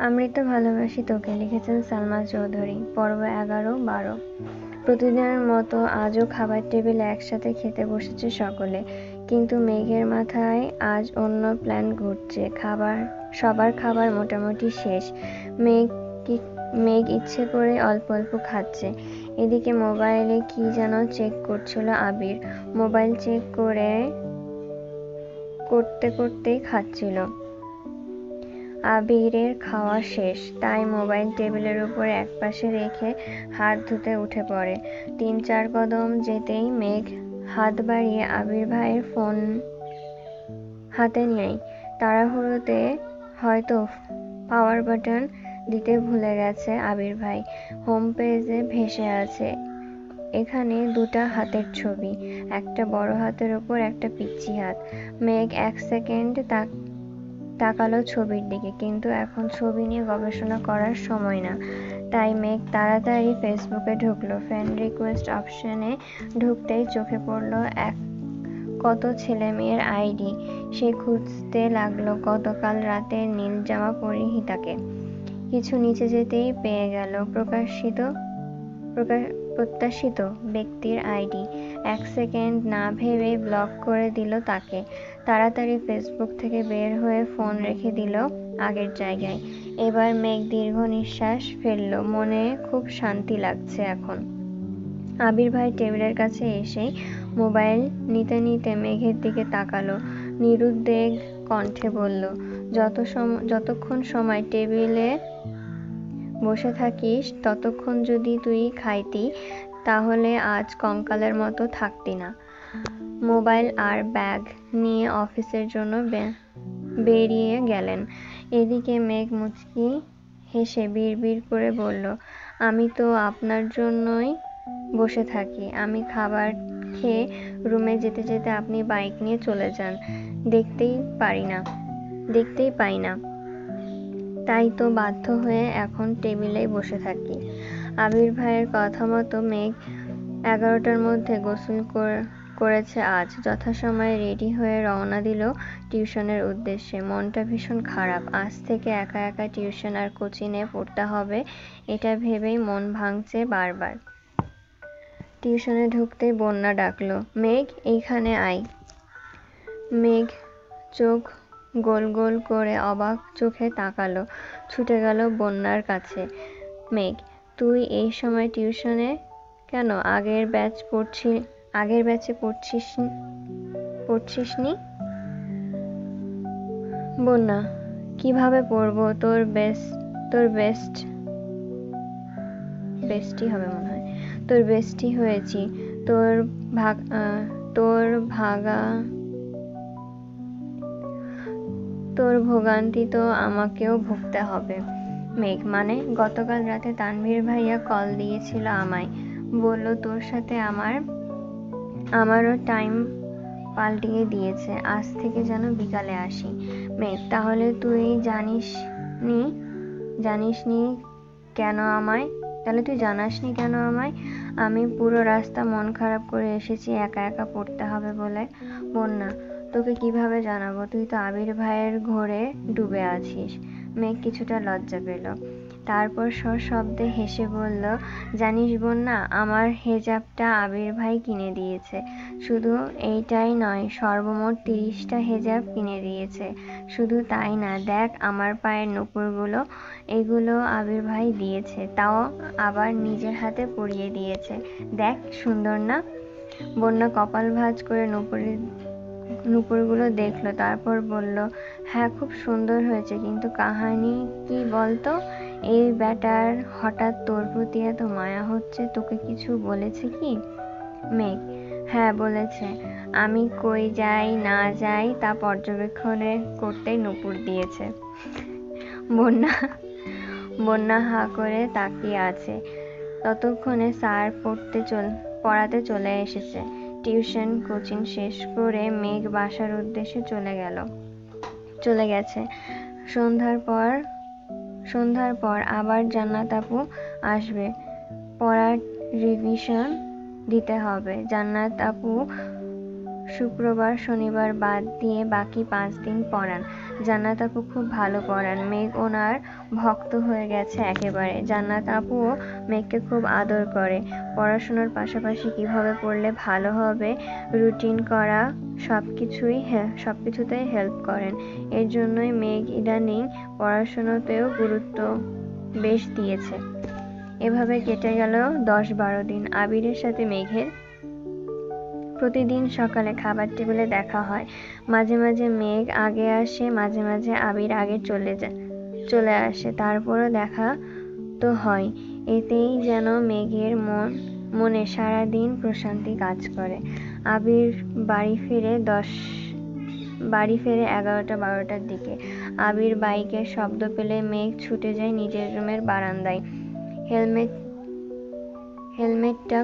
আমৃত্যু ভালোবাসি তোকে লিখেছেন সালমা চৌধুরী। পর্ব 11-12। প্রতিদিনের মতো আজও খাবার টেবিলে একসাথে খেতে বসেছে সকলে, কিন্তু মেঘের মাথায় আজ অন্য প্ল্যান ঘুরছে। সবার খাবার মোটামুটি শেষ। মেঘ ইচ্ছে করে অল্প অল্প খাচ্ছে। এদিকে মোবাইলে কি যেন চেক করছিল আবির। মোবাইল চেক করতে করতেই খাচ্ছিল। আবিরের খাওয়া শেষ, তাই মোবাইল টেবিলের উপর একপাশে রেখে হাত ধুতে উঠে পড়ে। 3-4 কদম যেতেই মেঘ হাত বাড়িয়ে আবির ভাইয়ের ফোন হাতে নেয়। তাড়াহুড়োতে হয়তো পাওয়ার বাটন দিতে ভুলে গেছে আবির ভাই। হোম পেজে ভেসে আছে এখানে 2টা হাতের ছবি, একটা বড় হাতের ওপর, একটা পিচ্চি হাত। মেঘ 1 সেকেন্ড তাকালো ছবির দিকে, কিন্তু এখন ছবি নিয়ে গবেষণা করার সময় না। তাই মেঘ তাড়াতাড়ি ফেসবুকে ঢুকলো। ফ্রেন্ড রিকোয়েস্ট অপশনে ঢুকতেই চোখে পড়লো কত ছেলে মেয়ের আইডি। সে খুঁজতে লাগলো গতকাল রাতের নীল জামা পরিহিতাকে। কিছু নিচে যেতেই পেয়ে গেল প্রত্যাশিত ব্যক্তির আইডি। 1 সেকেন্ড না ভেবে ব্লক করে দিল তাকে। তাড়াতাড়ি ফেসবুক থেকে বের হয়ে ফোন রেখে দিল আগের জায়গায়। এবার মেঘ দীর্ঘ নিঃশ্বাস ফেলল। মনে খুব শান্তি লাগছে এখন। আবির ভাই টেবিলের কাছে এসেই মোবাইল নিতে নিতে মেঘের দিকে তাকালো। নিরুদ্বেগ কণ্ঠে বলল, যতক্ষণ সময় টেবিলে বসে থাকিস ততক্ষণ যদি তুই খাইতি তাহলে আজ কঙ্কালের মতো থাকতি না। মোবাইল আর ব্যাগ নিয়ে অফিসের জন্য বেরিয়ে গেলেন। এদিকে মেঘ মুচকি হেসে বিড়বিড় করে বলল, আমি তো আপনার জন্যই বসে থাকি। আমি খাবার খেয়ে রুমে যেতে যেতে আপনি বাইক নিয়ে চলে যান, দেখতেই পাই না। তাই তো বাধ্য হয়ে এখন টেবিলেই বসে থাকি। আবির ভাইয়ের কথা মতো মেঘ 11টার মধ্যে গোসল করেছে আজ। যথাসময়ে রেডি হয়ে রওনা দিল টিউশনের উদ্দেশ্যে। মনটা ভীষণ খারাপ। আজ থেকে একা একা টিউশন আর কোচিংয়ে পড়তে হবে, এটা ভেবেই মন ভাঙছে বারবার। টিউশনে ঢুকতেই বন্যা ডাকলো, মেঘ এইখানে আয়। মেঘ চোখ গোল গোল করে অবাক চোখে তাকালো। ছুটে গেল বন্যার কাছে। মেঘ, তুই এই সময় টিউশনে কেন? আগের ব্যাচে পড়ছিসনি? বন্যা, কিভাবে পড়বো? তোর বেস্টি হবে মনে হয়। তোর বেস্টি হয়েছি। তোর ভোগান্তি তো আমাকেও ভুগতে হবে। মেঘ, মানে? গতকাল রাতে তানভীর ভাইয়া কল দিয়েছিল আমায়, বলল তোর সাথে আমারও টাইম পাল্টিয়ে দিয়েছে, আজ থেকে যেন বিকালে আসি। মেঘ, তাহলে তুই জানাসনি কেন আমায়? আমি পুরো রাস্তা মন খারাপ করে এসেছি একা একা পড়তে হবে বলে। বন্যা, তোকে কিভাবে জানাবো? তুই তো আবির ভাইয়ের ঘোরে ডুবে আছিস। মেঘ কিছুটা লজ্জা পেল, তারপর সশব্দে হেসে বলল, জানিস বন্যা, আমার হেজাবটা আবির ভাই কিনে দিয়েছে। শুধু এইটাই নয়, সর্বমোট 30টা হেজাব কিনে দিয়েছে। শুধু তাই না, দেখ আমার পায়ের নূপুরগুলো, এগুলো আবির ভাই দিয়েছে, তাও আবার নিজের হাতে পরিয়ে দিয়েছে। দেখ সুন্দর না? বন্যা কপাল ভাঁজ করে নূপুরগুলো দেখল, তারপর বলল, হ্যাঁ খুব সুন্দর হয়েছে, কিন্তু কাহিনী কি বলতো? এই ব্যাটার হঠাৎ তোর প্রতি এত মায়া হচ্ছে, তোকে কিছু বলেছে কি? মেঘ, হ্যাঁ বলেছে। আমি কই যাই না যাই তা পর্যবেক্ষণ করতেই নূপুর দিয়েছে। বন্যা হাঁ করে তাকিয়ে আছে। ততক্ষণে স্যার পড়াতে চলে এসেছে। টিউশন কোচিং শেষ করে মেঘ বাসার উদ্দেশ্যে চলে গেছে। সন্ধ্যার পর আবার জান্নাত আপু আসবে, পড়ার রিভিশন দিতে হবে। জান্নাত আপু শুক্রবার শনিবার বাদ দিয়ে বাকি 5 দিন পড়ান। জান্নাত আপু খুব ভালো পড়ান, মেঘ ওনার ভক্ত হয়ে গেছে একেবারে। জান্নাত আপুও মেঘকে খুব আদর করে। পড়াশোনার পাশাপাশি কিভাবে পড়লে ভালো হবে, রুটিন করা সবকিছুতেই হেল্প করেন। এর জন্যই মেঘ ইদানিং পড়াশোনাতেও গুরুত্ব বেশ দিয়েছে। এভাবে কেটে গেল 10-12 দিন। আবিরের সাথে মেঘের প্রতিদিন সকালে খাবার টেবিলে দেখা হয়। মাঝে মাঝে মেঘ আগে আসে, মাঝে মাঝে আবির আগে চলে আসে, তারপরও দেখা তো হয়। এতেই যেন মেঘের মনে সারাদিন প্রশান্তি কাজ করে। আবির বাড়ি ফেরে 11টা-12টার দিকে। আবির বাইকের শব্দ পেলে মেঘ ছুটে যায় নিজের রুমের বারান্দায়। হেলমেটটা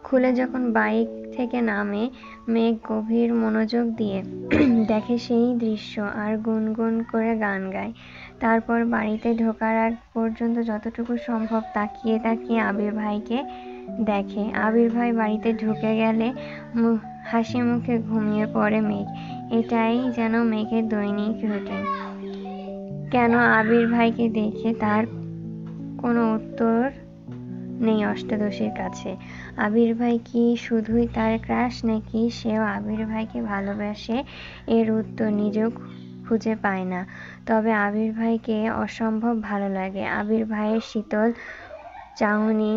খুলে যখন বাইক থেকে নামে, মেঘ গভীর মনোযোগ দিয়ে দেখে সেই দৃশ্য আর গুনগুন করে গান গায়। তারপর বাড়িতে ঢোকার আগ পর্যন্ত যতটুকু সম্ভব তাকিয়ে তাকিয়ে আবির ভাইকে দেখে। আবির ভাই বাড়িতে ঢুকে গেলে হাসি মুখে ঘুমিয়ে পড়ে মেঘ। এটাই যেন মেঘের দৈনিক রুটিন। কেন আবির ভাইকে দেখে তার কোনো উত্তর নেই অষ্টাদশীর কাছে। আবির ভাই কি শুধুই তার ক্রাশ, নাকি সেও আবির ভাইকে ভালোবাসে, এর উত্তর নিজেও খুঁজে পায় না। তবে আবির ভাইকে অসম্ভব ভালো লাগে। আবির ভাইয়ের শীতল চাহনি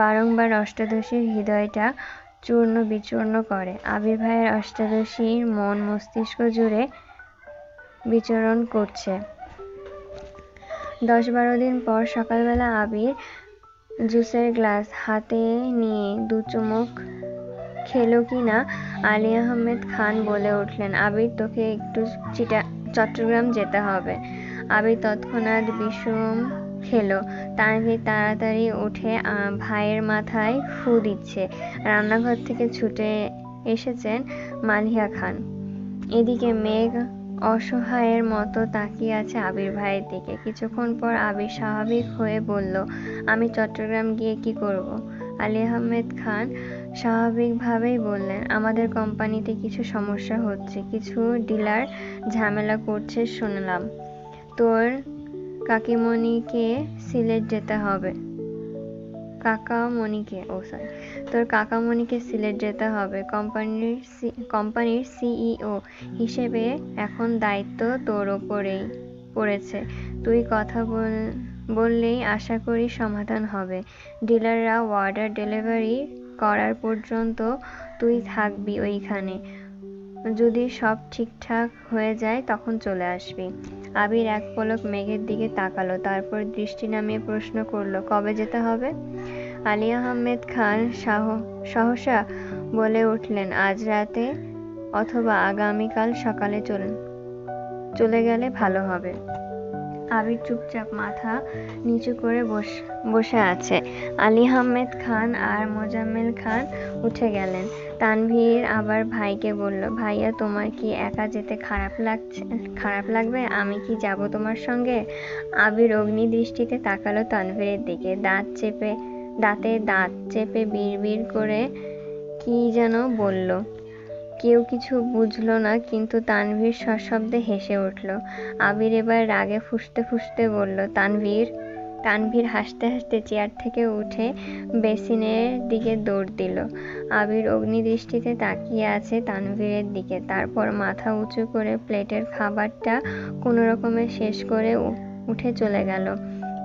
বারংবার অষ্টাদশীর হৃদয়টা চূর্ণ বিচূর্ণ করে। আবির ভাইয়ের অষ্টাদশীর মন মস্তিষ্ক জুড়ে বিচরণ করছে। 10-12 দিন পর সকালবেলা আবির জুসের গ্লাস হাতে নিয়ে 2 চুমুক খেলো কিনা আলী আহমেদ খান বলে উঠলেন, আবির তোকে একটু চট্টগ্রাম যেতে হবে। আবির তৎক্ষণাৎ বিষুম খেলো। তানভীর তাড়াতাড়ি উঠে ভাইয়ের মাথায় ফু দিচ্ছে। রান্নাঘর থেকে ছুটে এসেছেন মালিহা খান। এদিকে মেঘ অসহায়ের মতো তাকিয়ে আছে আবির ভাইয়ের দিকে। কিছুক্ষণ পর আবির স্বাভাবিক হয়ে বলল, আমি চট্টগ্রাম গিয়ে কি করব? আলী আহমেদ খান স্বাভাবিকভাবেই বললেন, আমাদের কোম্পানিতে কিছু সমস্যা হচ্ছে, কিছু ডিলার ঝামেলা করছে শুনলাম। তোর কাকামণিকে সিলেট যেতে হবে। কোম্পানির সিইও হিসেবে এখন দায়িত্ব তোর ওপরেই পড়েছে। তুই কথা বললেই আশা করি সমাধান হবে। ডিলাররা অর্ডার ডেলিভারি করার পর্যন্ত তুই থাকবি ওইখানে। যদি সব ঠিকঠাক হয়ে যায় তখন চলে আসবি। আবির এক পলক মেঘের দিকে তাকালো, তারপর দৃষ্টি নামিয়ে প্রশ্ন করলো, কবে যেতে হবে? আলী আহমেদ খান সহসা বলে উঠলেন, আজ রাতে অথবা আগামীকাল সকালে চলে গেলে ভালো হবে। আবির চুপচাপ মাথা নিচু করে বসে আছে। আলী আহমেদ খান আর মোজাম্মেল খান উঠে গেলেন। তানভীর আবার ভাইকে বলল, ভাইয়া তোমার কি একা যেতে খারাপ লাগবে? আমি কি যাব তোমার সঙ্গে? আবির অগ্নি দৃষ্টিতে তাকালো তানভীরের দিকে। দাঁতে দাঁত চেপে বিড়বিড় করে কি যেন বলল। কেউ কিছু বুঝল না, কিন্তু তানভীর সশব্দে হেসে উঠল। আবির এবার রাগে ফুঁসতে বলল, তানভীর হাসতে হাসতে চেয়ার থেকে উঠে বেসিনের দিকে দৌড় দিল। আবির অগ্নিদৃষ্টিতে তাকিয়ে আছে তানভীরের দিকে, তারপর মাথা উঁচু করে প্লেটের খাবারটা কোনো রকমে শেষ করে উঠে চলে গেল।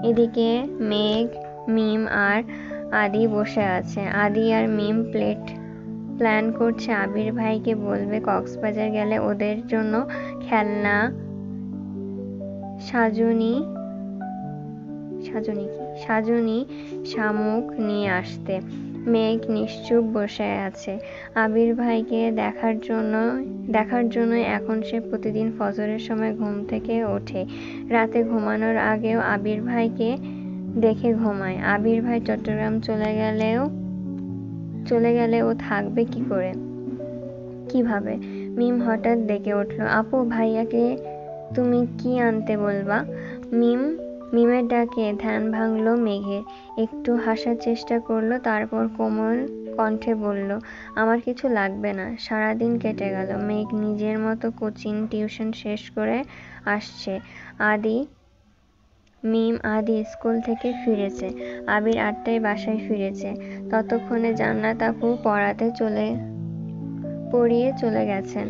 এদিকে মেঘ, মিম আর আদি বসে আছে। আদি আর মিম প্ল্যান করছে আবির ভাইকে বলবে কক্সবাজার গেলে ওদের জন্য খেলনা, সাজুনি শামুক নিয়ে আসতে। মেঘ নিশ্চুপ বসে আছে। আবির ভাইকে দেখার জন্য এখন সে প্রতিদিন ফজরের সময় ঘুম থেকে ওঠে। রাতে ঘুমানোর আগেও আবির ভাইকে দেখে ঘুমায়। আবির ভাই চট্টগ্রাম চলে গেলে ও থাকবে কিভাবে? মিম হঠাৎ ডেকে উঠল, আপু ভাইয়াকে তুমি কি আনতে বলবা? মিমের ডাকে ধ্যান ভাঙল মেঘের। একটু হাসার চেষ্টা করলো, তারপর কণ্ঠে বলল, আমার কিছু লাগবে না। সারাদিন কেটে গেল। মেঘ নিজের মতো কোচিং টিউশন শেষ করে আসছে। আদি স্কুল থেকে ফিরেছে। আবির 8টায় বাসায় ফিরেছে। ততক্ষণে জান্নাত আপু পড়িয়ে চলে গেছেন।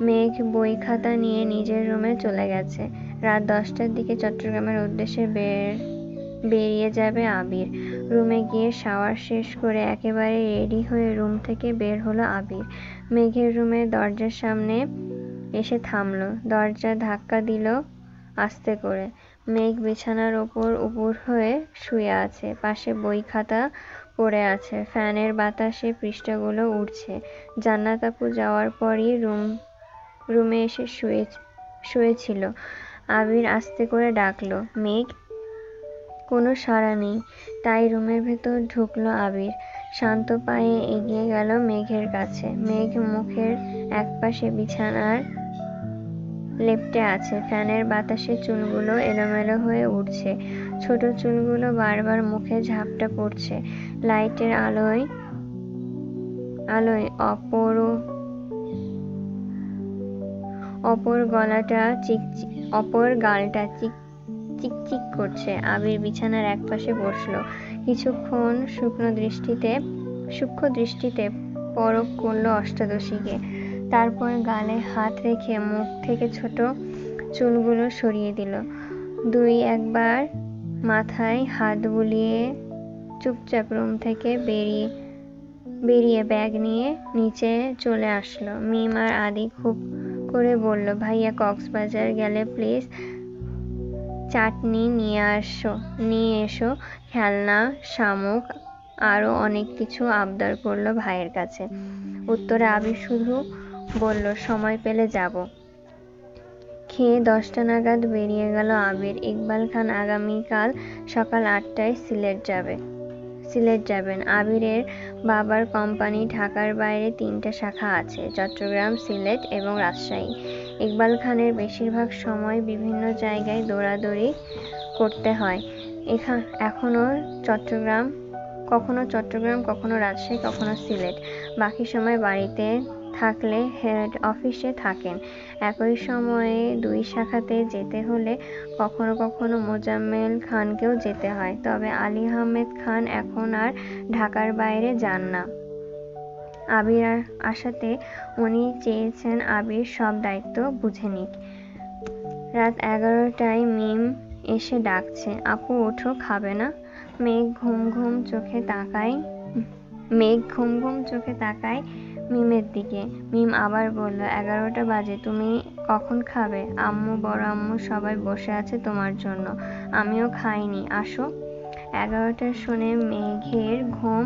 মেঘ বই খাতা নিয়ে নিজের রুমে চলে গেছে। রাত 10টার দিকে চট্টগ্রামের উদ্দেশ্যে বেরিয়ে যাবে আবির। রুমে গিয়ে শাওয়ার শেষ করে একেবারে রেডি হয়ে রুম থেকে বের হলো আবির। মেঘের রুমের দরজার সামনে এসে থামলো। দরজা ধাক্কা দিল আস্তে করে। মেঘ বিছানার ওপর উপুড় হয়ে শুয়ে আছে। পাশে বই খাতা পড়ে আছে। ফ্যানের বাতাসে পৃষ্ঠাগুলো উড়ছে। জান্নাত আপু যাওয়ার পরই রুমে এসে শুয়েছিল। আবির আস্তে করে ডাকলো, মেঘ। কোনো সাড়া নেই। তাই রুমের ভেতর ঢুকলো আবির। শান্ত পায়ে এগিয়ে গেল মেঘের কাছে। মেঘ মুখের একপাশে বিছানার লেপ্টে আছে। ফ্যানের বাতাসে চুলগুলো এলোমেলো হয়ে উঠছে। ছোট চুলগুলো বারবার মুখে ঝাপটা পড়ছে। লাইটের আলোয় অপর গালটা চিকচিক করছে। আবির বিছানার একপাশে বসলো। কিছুক্ষণ সূক্ষ্ম দৃষ্টিতে পরখ করলো অষ্টাদশীকে। তারপর গালে হাত রেখে মুখ থেকে ছোট চুলগুলো সরিয়ে দিল। 2-1 বার মাথায় হাত বুলিয়ে চুপচাপ রুম থেকে বেরিয়ে ব্যাগ নিয়ে নিচে চলে আসলো। মিম আর আদি খুব করে বলল, ভাইয়া কক্সবাজার গেলে প্লিজ চাটনি নিয়ে এসো, খেলনা, শামুক, আরো অনেক কিছু আবদার করলো ভাইয়ের কাছে। উত্তরে আবির শুধু বলল, সময় পেলে যাব। খেয়ে 10টা নাগাদ বেরিয়ে গেল আবির। ইকবাল খান আগামীকাল সকাল 8টায় সিলেট যাবেন। আবিরের বাবার কোম্পানি ঢাকার বাইরে 3টা শাখা আছে, চট্টগ্রাম, সিলেট এবং রাজশাহী। ইকবাল খানের বেশিরভাগ সময় বিভিন্ন জায়গায় দৌড়াদৌড়ি করতে হয়। কখনো চট্টগ্রাম, কখনো রাজশাহী, কখনো সিলেট। বাকি সময় বাড়িতে থাকলে হেড অফিসে থাকেন। একই সময়ে 2 শাখাতে যেতে হলে কখনো কখনো মোজাম্মেল খানকেও যেতে হয়। তবে আলী আহমেদ খান এখন আর ঢাকার বাইরে যান না। আবির আসাতে উনি চেয়েছেন আবির সব দায়িত্ব বুঝে নিক। রাত 11টায় মিম এসে ডাকছে, আপু ওঠো, খাবে না? মেঘ ঘুম ঘুম চোখে তাকায় মিমের দিকে। মিম আবার বলল, 11টা বাজে, তুমি কখন খাবে? আম্মু, বড় আম্মু সবাই বসে আছে তোমার জন্য। আমিও খাইনি, আসো। 11টা শুনে মেঘের ঘুম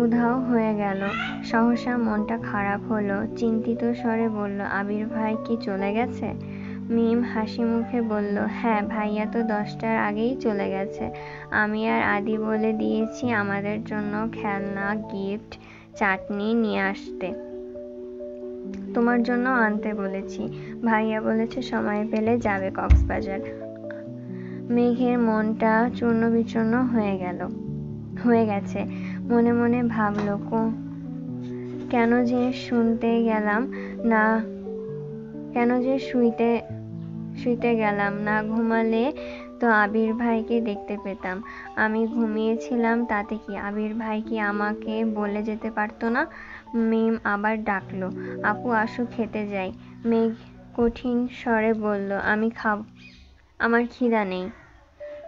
উধাও হয়ে গেল। সহসা মনটা খারাপ হলো। চিন্তিত স্বরে বলল, আবির ভাই কি চলে গেছে? মিম হাসি মুখে বলল, হ্যাঁ, ভাইয়া তো 10টার আগেই চলে গেছে। আমি আর আদি বলে দিয়েছি আমাদের জন্য খেলনা, গিফট, চাটনি নিয়ে আসতে। তোমার জন্য আনতে বলেছি। ভাইয়া বলেছে সময় পেলে যাবে কক্সবাজার। মেঘের মনটা চূর্ণ বিচূর্ণ হয়ে গেছে। মনে মনে ভাবল, কেন যে শুইতে গেলাম না। ঘুমালে তো আবির ভাইকে দেখতে পেতাম। আমি ঘুমিয়েছিলাম তাতে কি? আবির ভাই কি আমাকে বলে যেতে পারতো না? মিম আবার ডাকলো, আপু আসো, খেতে যাই। মেঘ কঠিন স্বরে বলল, আমার খিদা নেই,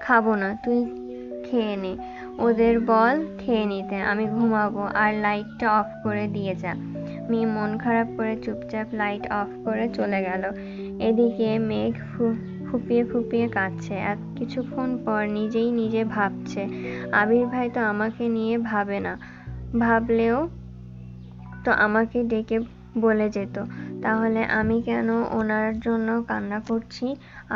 খাবো না, তুই খেয়ে নে। ওদের বল খেয়ে নিতে, আমি ঘুমাবো। আর লাইটটা অফ করে দিয়ে যা। মিম মন খারাপ করে চুপচাপ লাইট অফ করে চলে গেল। এদিকে মেঘ ফুপিয়ে কাঁদছে। কিছুক্ষণ পর নিজে ভাবছে, আবির ভাই তো আমাকে নিয়ে ভাবে না, ভাবলেও তো আমাকে ডেকে বলে যেত। তাহলে আমি কেন ওনার জন্য কান্না করছি?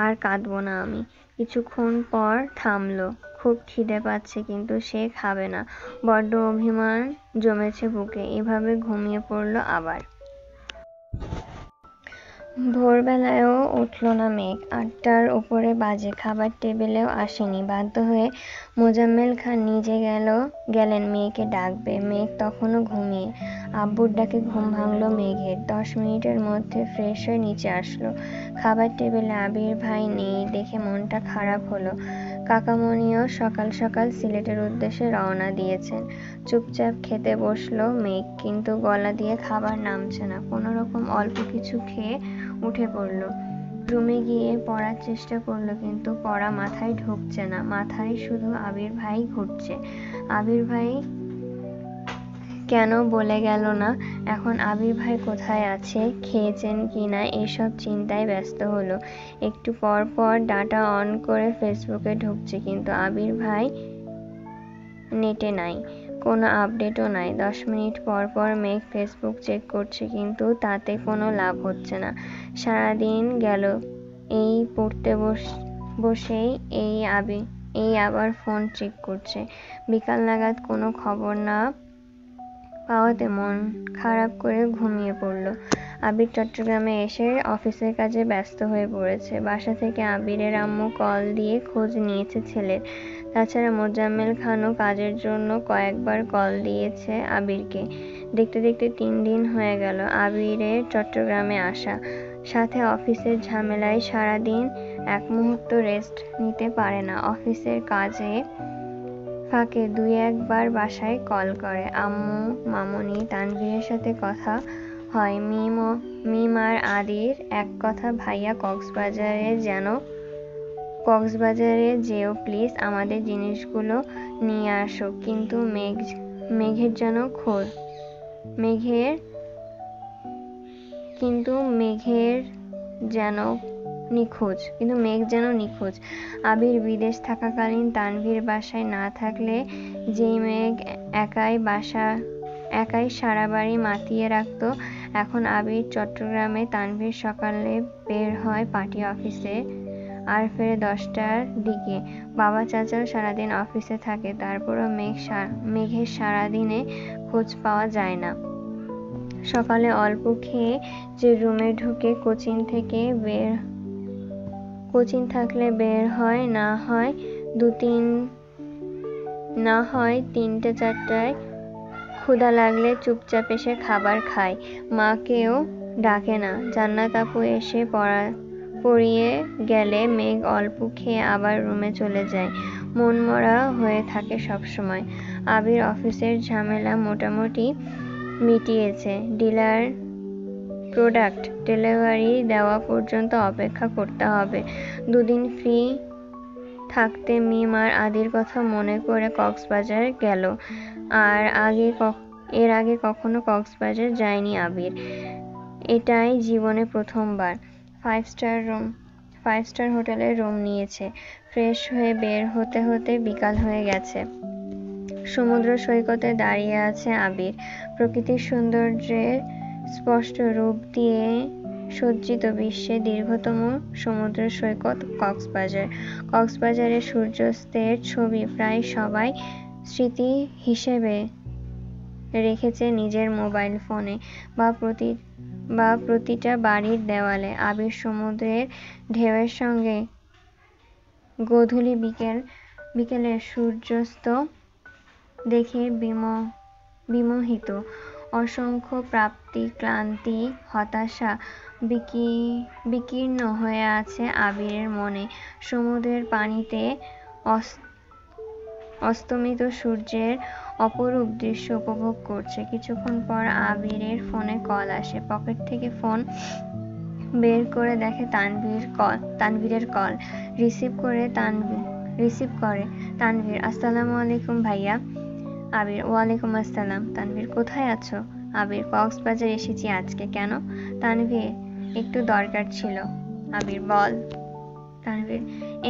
আর কাঁদবো না আমি। কিছুক্ষণ পর থামলো। খুব খিদে পাচ্ছে, কিন্তু সে খাবে না। বড্ড অভিমান জমেছে বুকে। এভাবে ঘুমিয়ে পড়ল আবার। ভোরবেলায়ও উঠল না মেঘ। ৮টার উপরে বাজে, খাবার টেবিলেও আসেনি। বাধ্য হয়ে মোজাম্মেল খান নিজে গেলেন মেয়েকে ডাকবে। মেঘ তখনও ঘুমিয়ে। আব্বুর ডাকে ঘুম ভাঙল মেঘের। ১০ মিনিটের মধ্যে ফ্রেশ হয়ে নিচে আসলো। খাবার টেবিলে আবির ভাই নেই দেখে মনটা খারাপ হলো। কাকামণিও সকাল সকাল সিলেটের উদ্দেশ্যে রওনা দিয়েছেন। চুপচাপ খেতে বসলো মেঘ, কিন্তু গলা দিয়ে খাবার নামছে না। কোনোরকম অল্প কিছু খেয়ে উঠে পড়ল। রুমে গিয়ে পড়ার চেষ্টা করলো, কিন্তু পড়া মাথায় ঢুকছে না। মাথায় শুধু আবির ভাই ঘুরছে। আবির ভাই কেন বলে গেল না? এখন আবির ভাই কোথায় আছে, খেয়েছেন কিনা, এসব চিন্তায় ব্যস্ত হলো। একটু পর পর ডাটা অন করে ফেসবুকে ঢুকছে, কিন্তু আবির ভাই নেটে নাই, কোনো আপডেটও নাই। ১০ মিনিট পর পর মেঘ ফেসবুক চেক করছে, কিন্তু তাতে কোনো লাভ হচ্ছে না। সারাদিন গেল এই পড়তে বসেই এই আবার ফোন চেক করছে। বিকাল নাগাদ কোনো খবর না পাওয়াতে মন খারাপ করে ঘুমিয়ে পড়ল। আবির চট্টগ্রামে এসে অফিসের কাজে ব্যস্ত হয়ে পড়েছে। বাসা থেকে আবিরের আম্মু কল দিয়ে খোঁজ নিয়েছে ছেলের। তাছাড়া মোজাম্মেল খানও কাজের জন্য কয়েকবার কল দিয়েছে আবিরকে। দেখতে দেখতে ৩ দিন হয়ে গেল আবিরের চট্টগ্রামে আসা। সাথে অফিসের ঝামেলায় সারাদিন এক মুহূর্ত রেস্ট নিতে পারে না। অফিসের কাজে ফাঁকে ২-১ বার বাসায় কল করে। আম্মু, মামুনি, তানভীরের সাথে কথা হয়। মিম আর আদির এক কথা, ভাইয়া কক্সবাজারে যেও প্লিজ, আমাদের জিনিসগুলো নিয়ে আসো। কিন্তু মেঘের মেঘ যেন নিখোঁজ। আবির বিদেশ থাকাকালীন তানভীর বাসায় না থাকলে যেই মেঘ একাই সারা বাড়ি মাতিয়ে রাখত, এখন আবির চট্টগ্রামে। তানভীর সকালে বের হয় পার্টি অফিসে, আর ফেরে ১০টার দিকে। বাবা চাচাও সারাদিন অফিসে থাকে। তারপরও মেঘের সারাদিনে খোঁজ পাওয়া যায় না। সকালে অল্প খেয়ে যে রুমে ঢুকে, কোচিং থাকলে বের হয়, না হয় ৩-৪টায়। ক্ষুধা লাগলে চুপচাপ এসে খাবার খায়। মাকেও ডাকে না। জান্নাত আপু এসে পড়িয়ে গেলে মেঘ অল্প খেয়ে আবার রুমে চলে যায়। মনমরা হয়ে থাকে সবসময়। আবির অফিসের ঝামেলা মোটামুটি মিটিয়েছে। ডিলার প্রোডাক্ট ডেলিভারি দেওয়া পর্যন্ত অপেক্ষা করতে হবে। ২ দিন ফ্রি থাকতে মিম আর আদির কথা মনে করে কক্সবাজার গেল। এর আগে কখনো কক্সবাজার যায়নি আবির। এটাই জীবনে প্রথমবার। 5 স্টার হোটেলে রুম নিয়েছে। ফ্রেশ হয়ে বের হতে হতে বিকাল হয়ে গেছে। সমুদ্র সৈকতে দাঁড়িয়ে আছে আবির। প্রকৃতির সৌন্দর্যের স্পষ্ট রূপ দিয়ে সজ্জিত বিশ্বের দীর্ঘতম সমুদ্র সৈকত কক্সবাজারের সূর্যাস্তের ছবি প্রায় সবাই স্মৃতি হিসেবে রেখেছে নিজের মোবাইল ফোনে বা প্রতিটা বাড়ির দেওয়ালে। আবির সমুদ্রের ঢেউয়ের সঙ্গে গোধূলি বিকেলের সূর্যাস্ত দেখে বিমোহিত। অসংখ্য প্রাপ্তি, ক্লান্তি, হতাশা বিকীর্ণ হয়ে আছে আবিরের মনে। সমুদ্রের পানিতে অস্তমিত সূর্যের অপরূপ দৃশ্য উপভোগ করছে। কিছুক্ষণ পর আবিরের ফোনে কল আসে। পকেট থেকে ফোন বের করে দেখে তানভীরের কল। রিসিভ করে তানভীর। আসসালামু আলাইকুম ভাইয়া। আবির: ওয়ালাইকুম আসসালাম। তানভীর: কোথায় আছো? আবির: কক্সবাজার এসেছি আজকে। কেন? তানভীর: একটু দরকার ছিল। আবির: বল। তানভীর: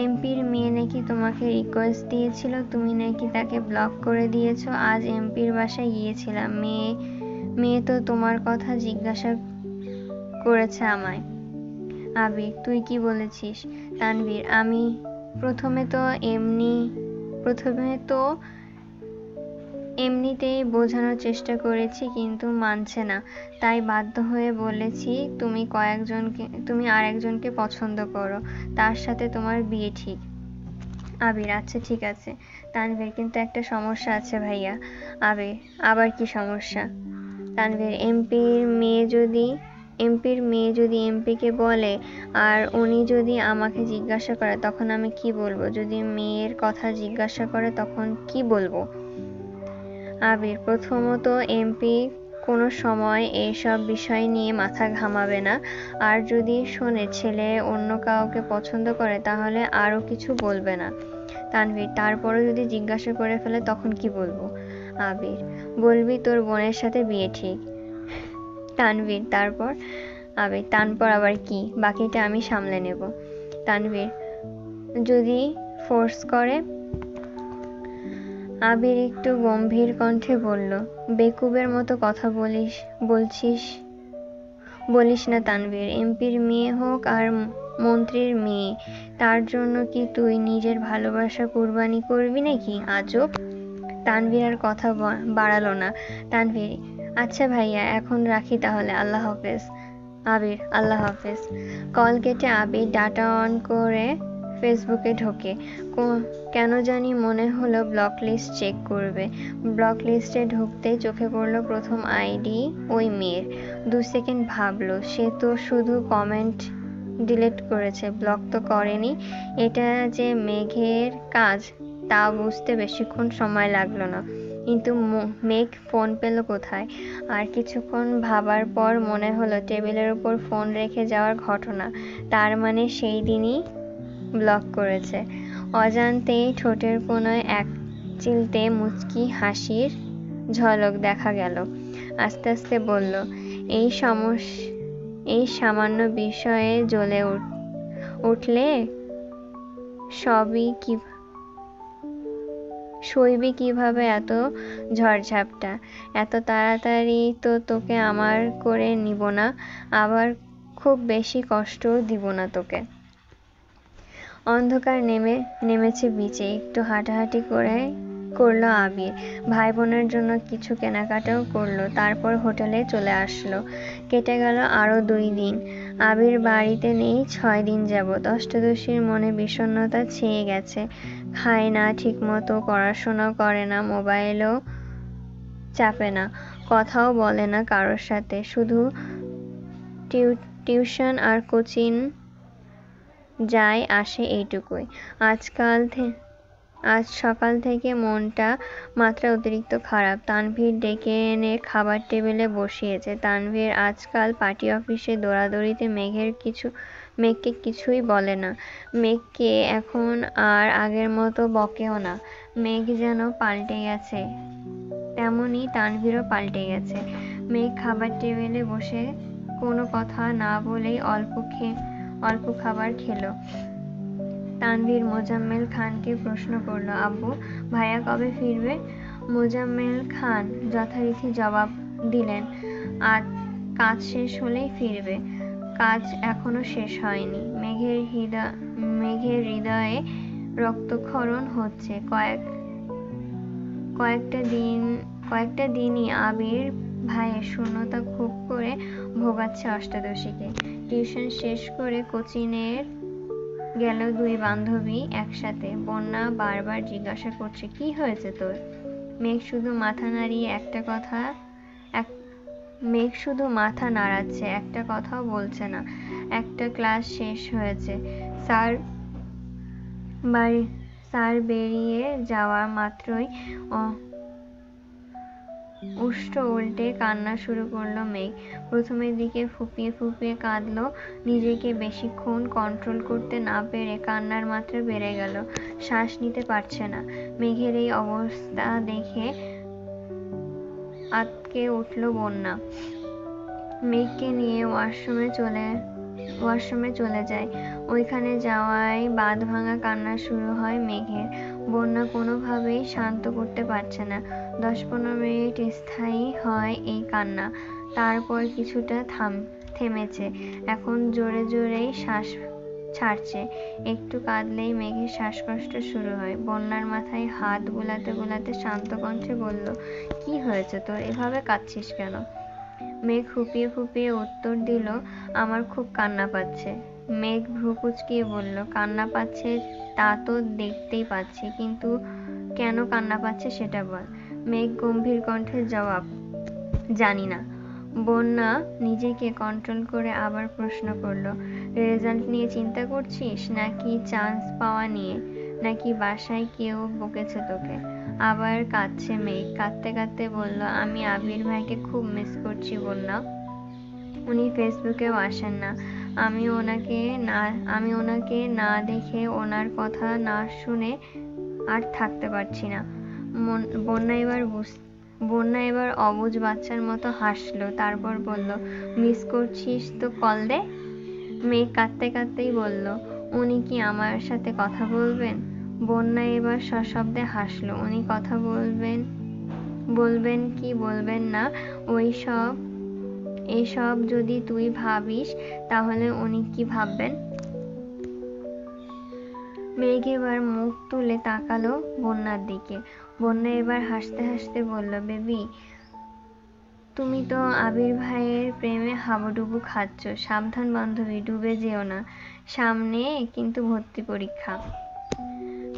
এমপির মেয়ে নাকি তোমাকে রিকোয়েস্ট দিয়েছিল, তুমি নাকি তাকে ব্লক করে দিয়েছো। আজ এমপির বাসায় গিয়েছিলাম, মেয়ে তো তোমার কথা জিজ্ঞাসা করেছে আমায়। আবির: তুই কি বলেছিস? তানভীর: প্রথমে তো এমনিতেই বোঝানোর চেষ্টা করেছি কিন্তু মানছে না, তাই বাধ্য হয়ে বলেছি তুমি আর একজনকে পছন্দ করো, তার সাথে তোমার বিয়ে ঠিক। আবির: আচ্ছা ঠিক আছে। তানভীর: কিন্তু একটা সমস্যা আছে ভাইয়া। আবির: আবার কি সমস্যা? তানভীর: এমপির মেয়ে যদি এমপিকে বলে আর উনি যদি আমাকে জিজ্ঞাসা করে তখন আমি কি বলবো? যদি মেয়ের কথা জিজ্ঞাসা করে তখন কি বলবো? আবির: প্রথমত এমপি কোনো সময় এইসব বিষয় নিয়ে মাথা ঘামাবে না, আর যদি শোনে ছেলে অন্য কাউকে পছন্দ করে তাহলে আরও কিছু বলবে না। তানভীর: তারপরও যদি জিজ্ঞাসা করে ফেলে তখন কি বলবো? আবির: বলবি তোর বোনের সাথে বিয়ে ঠিক। তানভীর: তারপর? আবির: তারপর আবার কি, বাকিটা আমি সামলে নেব। তানভীর: যদি ফোর্স করে? আবির একটু গম্ভীর কণ্ঠে বলল, বেকুবের মতো কথা বলিস না তানভীর। এমপির মেয়ে হোক আর মন্ত্রীর মেয়ে, তার জন্য কি তুই নিজের ভালোবাসা কুরবানি করবি নাকি? আজব। তানভীর আর কথা বাড়ালো না। তানভীর: আচ্ছা ভাইয়া, এখন রাখি তাহলে, আল্লাহ হাফেজ। আবির: আল্লাহ হাফেজ। কল কেটে আবির ডাটা অন করে ফেসবুকে ঢোকে। কেন জানি মনে হলো ব্লক লিস্ট চেক করবে। ব্লক লিস্টে ঢুকতেই চোখে পড়ল প্রথম আইডি ওই মেয়ের। 2 সেকেন্ড ভাবলো, সে তো শুধু কমেন্ট ডিলিট করেছে, ব্লক তো করেনি। এটা যে মেঘের কাজ তা বুঝতে বেশিক্ষণ সময় লাগলো না। কিন্তু মেঘ ফোন পেল কোথায়? আর কিছুক্ষণ ভাবার পর মনে হলো টেবিলের উপর ফোন রেখে যাওয়ার ঘটনা, তার মানে সেই দিনই ব্লক করেছে। অজান্তেই ঠোঁটের কোণায় এক চিলতে মুচকি হাসির ঝলক দেখা গেল। আস্তে আস্তে বলল, এই সামান্য বিষয়ে জ্বলে উঠলে সইবি কিভাবে এত ঝড়ঝাপটা? এত তাড়াতাড়ি তো তোকে আমার করে নিব না, আবার খুব বেশি কষ্টও দিব না তোকে। অন্ধকার নেমেছে বিচে। একটু হাঁটাহাঁটি করলো আবির। ভাই বোনের জন্য কিছু কেনাকাটাও করলো, তারপর হোটেলে চলে আসলো। কেটে গেল আরো 2 দিন। আবির বাড়িতে নেই 6 দিন যাবৎ। অষ্টাদশীর মনে বিষণ্ণতা ছেয়ে গেছে। খায় না ঠিকমতো, পড়াশোনাও করে না, মোবাইলও চাপে না, কথাও বলে না কারোর সাথে, শুধু টিউশন আর কোচিং যায় আসে এইটুকুই। আজ সকাল থেকে মনটা মাত্রা অতিরিক্ত খারাপ। তানভীর ডেকে এনে খাবার টেবিলে বসিয়েছে। তানভীর আজকাল পার্টি অফিসে দৌড়াদৌড়িতে মেঘকে কিছুই বলে না। মেঘকে এখন আর আগের মতো বকেও না। মেঘ যেন পাল্টে গেছে, তেমনি তানভীরও পাল্টে গেছে। মেঘ খাবার টেবিলে বসে কোনো কথা না বলেই অল্প খাবার খেলো। তানভীর মোজাম্মেল খানকে প্রশ্ন করলো, আব্বু, ভাইয়া কবে ফিরবে? মোজাম্মেল খান যথারীতি জবাব দিলেন, কাজ শেষ হলেই ফিরবে। কাজ এখনো শেষ হয়নি। মেঘের হৃদয়ে রক্তক্ষরণ হচ্ছে। কয়েকটা দিনই আবির ভাইয়ের শূন্যতা খুব করে ভোগাচ্ছে অষ্টাদশীকে। টিউশন শেষ করে কোচিংয়ের গেল 2 বান্ধবী একসাথে। বন্যা বারবার জিজ্ঞাসা করছে, কি হয়েছে তোর? মেঘ শুধু মাথা নাড়াচ্ছে, একটা কথাও বলছে না। একটা ক্লাস শেষ হয়েছে। স্যার বেরিয়ে যাওয়া মাত্রই উষ্ট উল্টে কান্না শুরু করলো মেঘ। প্রথমের দিকে ফুপিয়ে ফুপিয়ে কাঁদলো, নিজেকে বেশিক্ষণ কন্ট্রোল করতে না পেরে কান্নার মাত্রা বেড়ে গেল। শ্বাস নিতে পারছে না। মেঘের এই অবস্থা দেখে আঁতকে উঠল বন্যা। মেঘকে নিয়ে ওয়াশরুমে চলে যায়। ওইখানে যাওয়ায় বাঁধভাঙা কান্না শুরু হয় মেঘের। বন্যা কোনোভাবেই শান্ত করতে পারছে না। 10-15 মিনিট স্থায়ী হয় এই কান্না, তারপর কিছুটা থেমেছে। এখন জোরে জোরেই শ্বাস ছাড়ছে। একটু কাঁদলেই মেঘের শ্বাসকষ্ট শুরু হয়। বন্যার মাথায় হাত বুলাতে বুলাতে শান্ত কণ্ঠে বলল, কি হয়েছে তোর, এভাবে কাঁদছিস কেন? মেঘ ফুপিয়ে ফুপিয়ে উত্তর দিল, আমার খুব কান্না পাচ্ছে। মেঘ ভ্রু কুঁচকিয়ে বলল, কান্না পাচ্ছে তা তো দেখতেই পাচ্ছি, কিন্তু কেন কান্না পাচ্ছে সেটা বল। মেঘ গম্ভীর কণ্ঠে জবাব, জানি না। বন্যা নিজেকে কন্ট্রোল করে আবার প্রশ্ন করল, রেজাল্ট নিয়ে চিন্তা করছিস, নাকি চান্স পাওয়া নিয়ে, নাকি বাসায় কেউ বকেছে তোকে? আবার কাঁদছে মেঘ। কাঁদতে কাঁদতে বলল, আমি আবির ভাইকে খুব মিস করছি বন্যা। উনি ফেসবুকেও আসেন না। আমি ওনাকে না দেখে, ওনার কথা না শুনে আর থাকতে পারছি না। বন্যা এবার অবুঝ বাচ্চার মতো হাসলো। তারপর বলল, মিস করছিস তো কল দে। মেঘ কাঁদতে কাঁদতেই বলল, উনি কি আমার সাথে কথা বলবেন? বন্যা এবার সশব্দে হাসলো। উনি কথা বলবেন কি বলবেন না, এইসব যদি তুই ভাবিস, তাহলে উনি কি ভাববেন? মেঘ এবার মুখ তুলে তাকালো বন্যার দিকে। বন্যা এবার হাসতে হাসতে বলল, বেবি, তুমি তো আবির ভাইয়ের প্রেমে হাবুডুবু খাচ্ছ। সাবধান বান্ধবী, ডুবে যেও না। সামনে কিন্তু ভর্তি পরীক্ষা।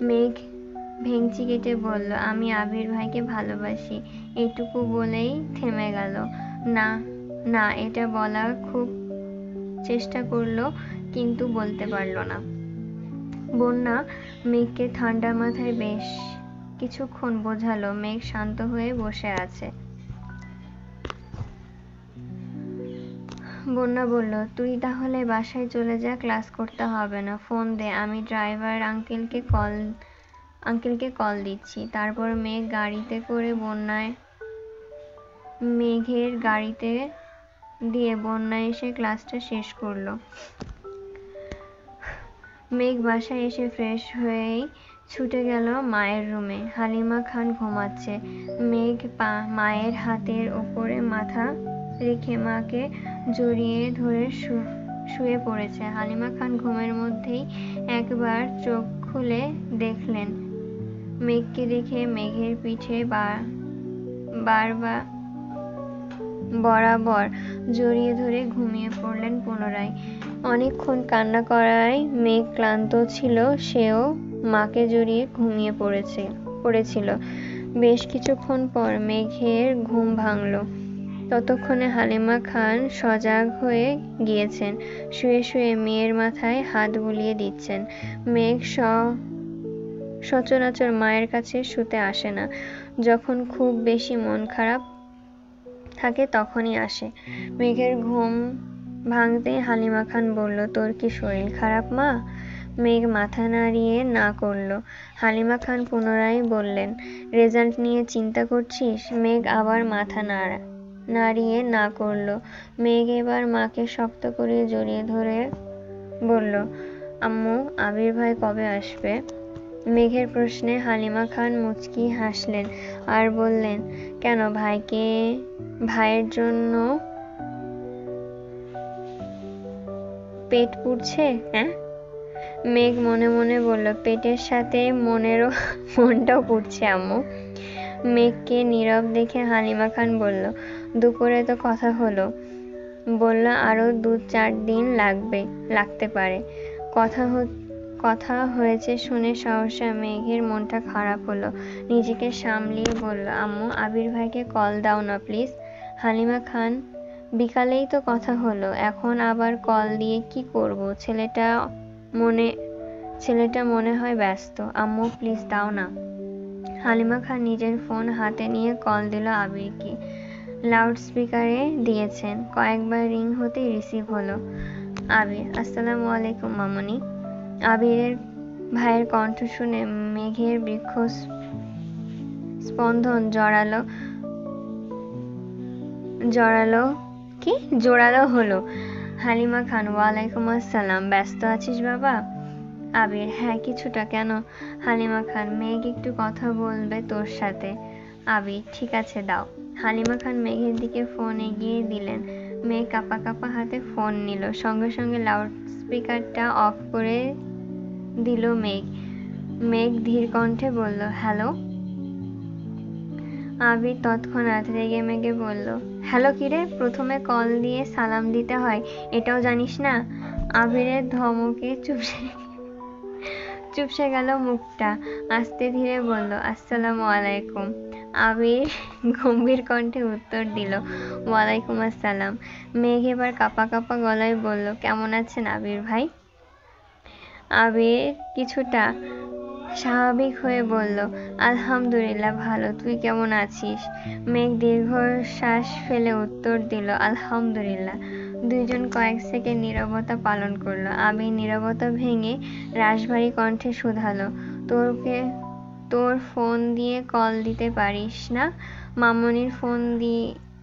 মেঘ ভেংচি কেটে বলল, আমি আবির ভাইকে ভালোবাসি। এটুকু বলেই থেমে গেল। না না, এটা বলার খুব চেষ্টা করলো, কিন্তু বলতে পারল না। বন্যা মেঘকে ঠান্ডা মাথায় বেশ কিছুক্ষণ বোঝালো। মেঘ শান্ত হয়ে বসে আছে। বন্যা বলল, তুই তাহলে বাসায় চলে যা, ক্লাস করতে হবে না। ফোন দে, আমি ড্রাইভার আঙ্কেলকে কল দিচ্ছি। তারপর মেঘ গাড়িতে করে মেঘের গাড়িতে দিয়ে বন্যা এসে ক্লাসটা শেষ করলো। মেঘ বাসায় এসে ফ্রেশ হয়েই ছুটে গেল মায়ের রুমে। হালিমা খান ঘুমাচ্ছে। মেঘ মায়ের হাতের ওপরে মাথা রেখে মাকে জড়িয়ে ধরে শুয়ে পড়েছে। হালিমা খান ঘুমের মধ্যেই একবার চোখ খুলে দেখলেন মেঘকে দেখে মেঘের পিঠে বরাবর জড়িয়ে ধরে ঘুমিয়ে পড়লেন পুনরায়। অনেকক্ষণ কান্না করায় মেঘ ক্লান্ত ছিল, সেও মাকে জড়িয়ে ঘুমিয়ে পড়েছিল। বেশ কিছুক্ষণ পর মেঘের ঘুম ভাঙল। ততক্ষণে হালিমা খান সজাগ হয়ে গিয়েছেন। শুয়ে শুয়ে মেয়ের মাথায় হাত বুলিয়ে দিচ্ছেন। মেঘ সচরাচর মায়ের কাছে শুতে আসে না। যখন খুব বেশি মন খারাপ থাকে তখনই আসে। মেঘের ঘুম ভাঙতেই হালিমা খান বলল, তোর কি শরীর খারাপ মা? মেঘ মাথা নাড়িয়ে না করল। হালিমা খান পুনরায় বললেন, রেজাল্ট নিয়ে চিন্তা করছিস? মেঘ আবার মাথা নাড়িয়ে না করল। মেঘ এবার মাকে শক্ত করে জড়িয়ে ধরে বলল, আম্মু, আবির ভাই কবে আসবে? মেঘের প্রশ্নে হালিমা খান মুচকি হাসলেন আর বললেন, কেন, ভাইয়ের জন্য পেট পুড়ছে? হ্যাঁ? মেঘ মনে মনে বলল, পেটের সাথে মনটাও পুড়ছে আম্মু। মেঘকে নীরব দেখে হালিমা খান বলল, দুপুরে তো কথা হলো, বলল আরো 2-4 দিন লাগতে পারে। কথা হয়েছে শুনে সহসা মেঘের মনটা খারাপ হলো। নিজেকে সামলিয়ে বলল, আম্মু, আবির ভাইকে কল দাও না প্লিজ। হালিমা খান, বিকালেই তো কথা হলো, এখন আবার কল দিয়ে কি করব? ছেলেটা মনে হয় ব্যস্ত। আম্মু, প্লিজ দাও না। হালিমা খান নিজের ফোন হাতে নিয়ে কল দিল আবিরকে। লাউড স্পিকারে দিয়েছেন। কয়েকবার রিং হতেই রিসিভ হলো। আবির, আসসালামু আলাইকুম মামুনি। আবিরের ভাইয়ের কণ্ঠ শুনে মেঘের বৃক্ষ স্পন্দন জোরালো হলো। হালিমা খান, ওয়ালাইকুম আসসালাম। ব্যস্ত আছিস বাবা? আবির, হ্যাঁ কিছুটা। কেন? হালিমা খান, মেঘ একটু কথা বলবে তোর সাথে। আবির, ঠিক আছে, দাও। হালিমা খান মেঘের দিকে ফোন এগিয়ে দিলেন। মেঘ কাঁপা কাঁপা হাতে ফোন নিল, সঙ্গে সঙ্গে লাউডস্পিকারটা অফ করে দিল মেঘ। মেঘ ধীর কণ্ঠে বলল, হ্যালো। আবির তৎক্ষণাৎ রেগে মেগে বলল, হ্যালো কিরে, প্রথমে কল দিয়ে সালাম দিতে হয়, এটাও জানিস না? আবিরের ধমকে চুপসে গেল মুখটা। আস্তে ধীরে বলল, আসসালামু আলাইকুম। আবির গম্ভীর কণ্ঠে উত্তর দিল, ওয়ালাইকুম আসসালাম। মেঘ এবার কাঁপা কাঁপা গলায় বলল, কেমন আছেন আবির ভাই? আবির কিছুটা স্বাভাবিক হয়ে বলল, আলহামদুলিল্লাহ ভালো, তুই কেমন আছিস? মেঘ দীর্ঘশ্বাস ফেলে উত্তর দিল, আলহামদুলিল্লাহ। দুইজন কয়েক সেকেন্ড নীরবতা পালন করলো। আবির নীরবতা ভেঙে রাশভারী কণ্ঠে শুধালো, তোর ফোন দিয়ে কল দিতে পারিস না?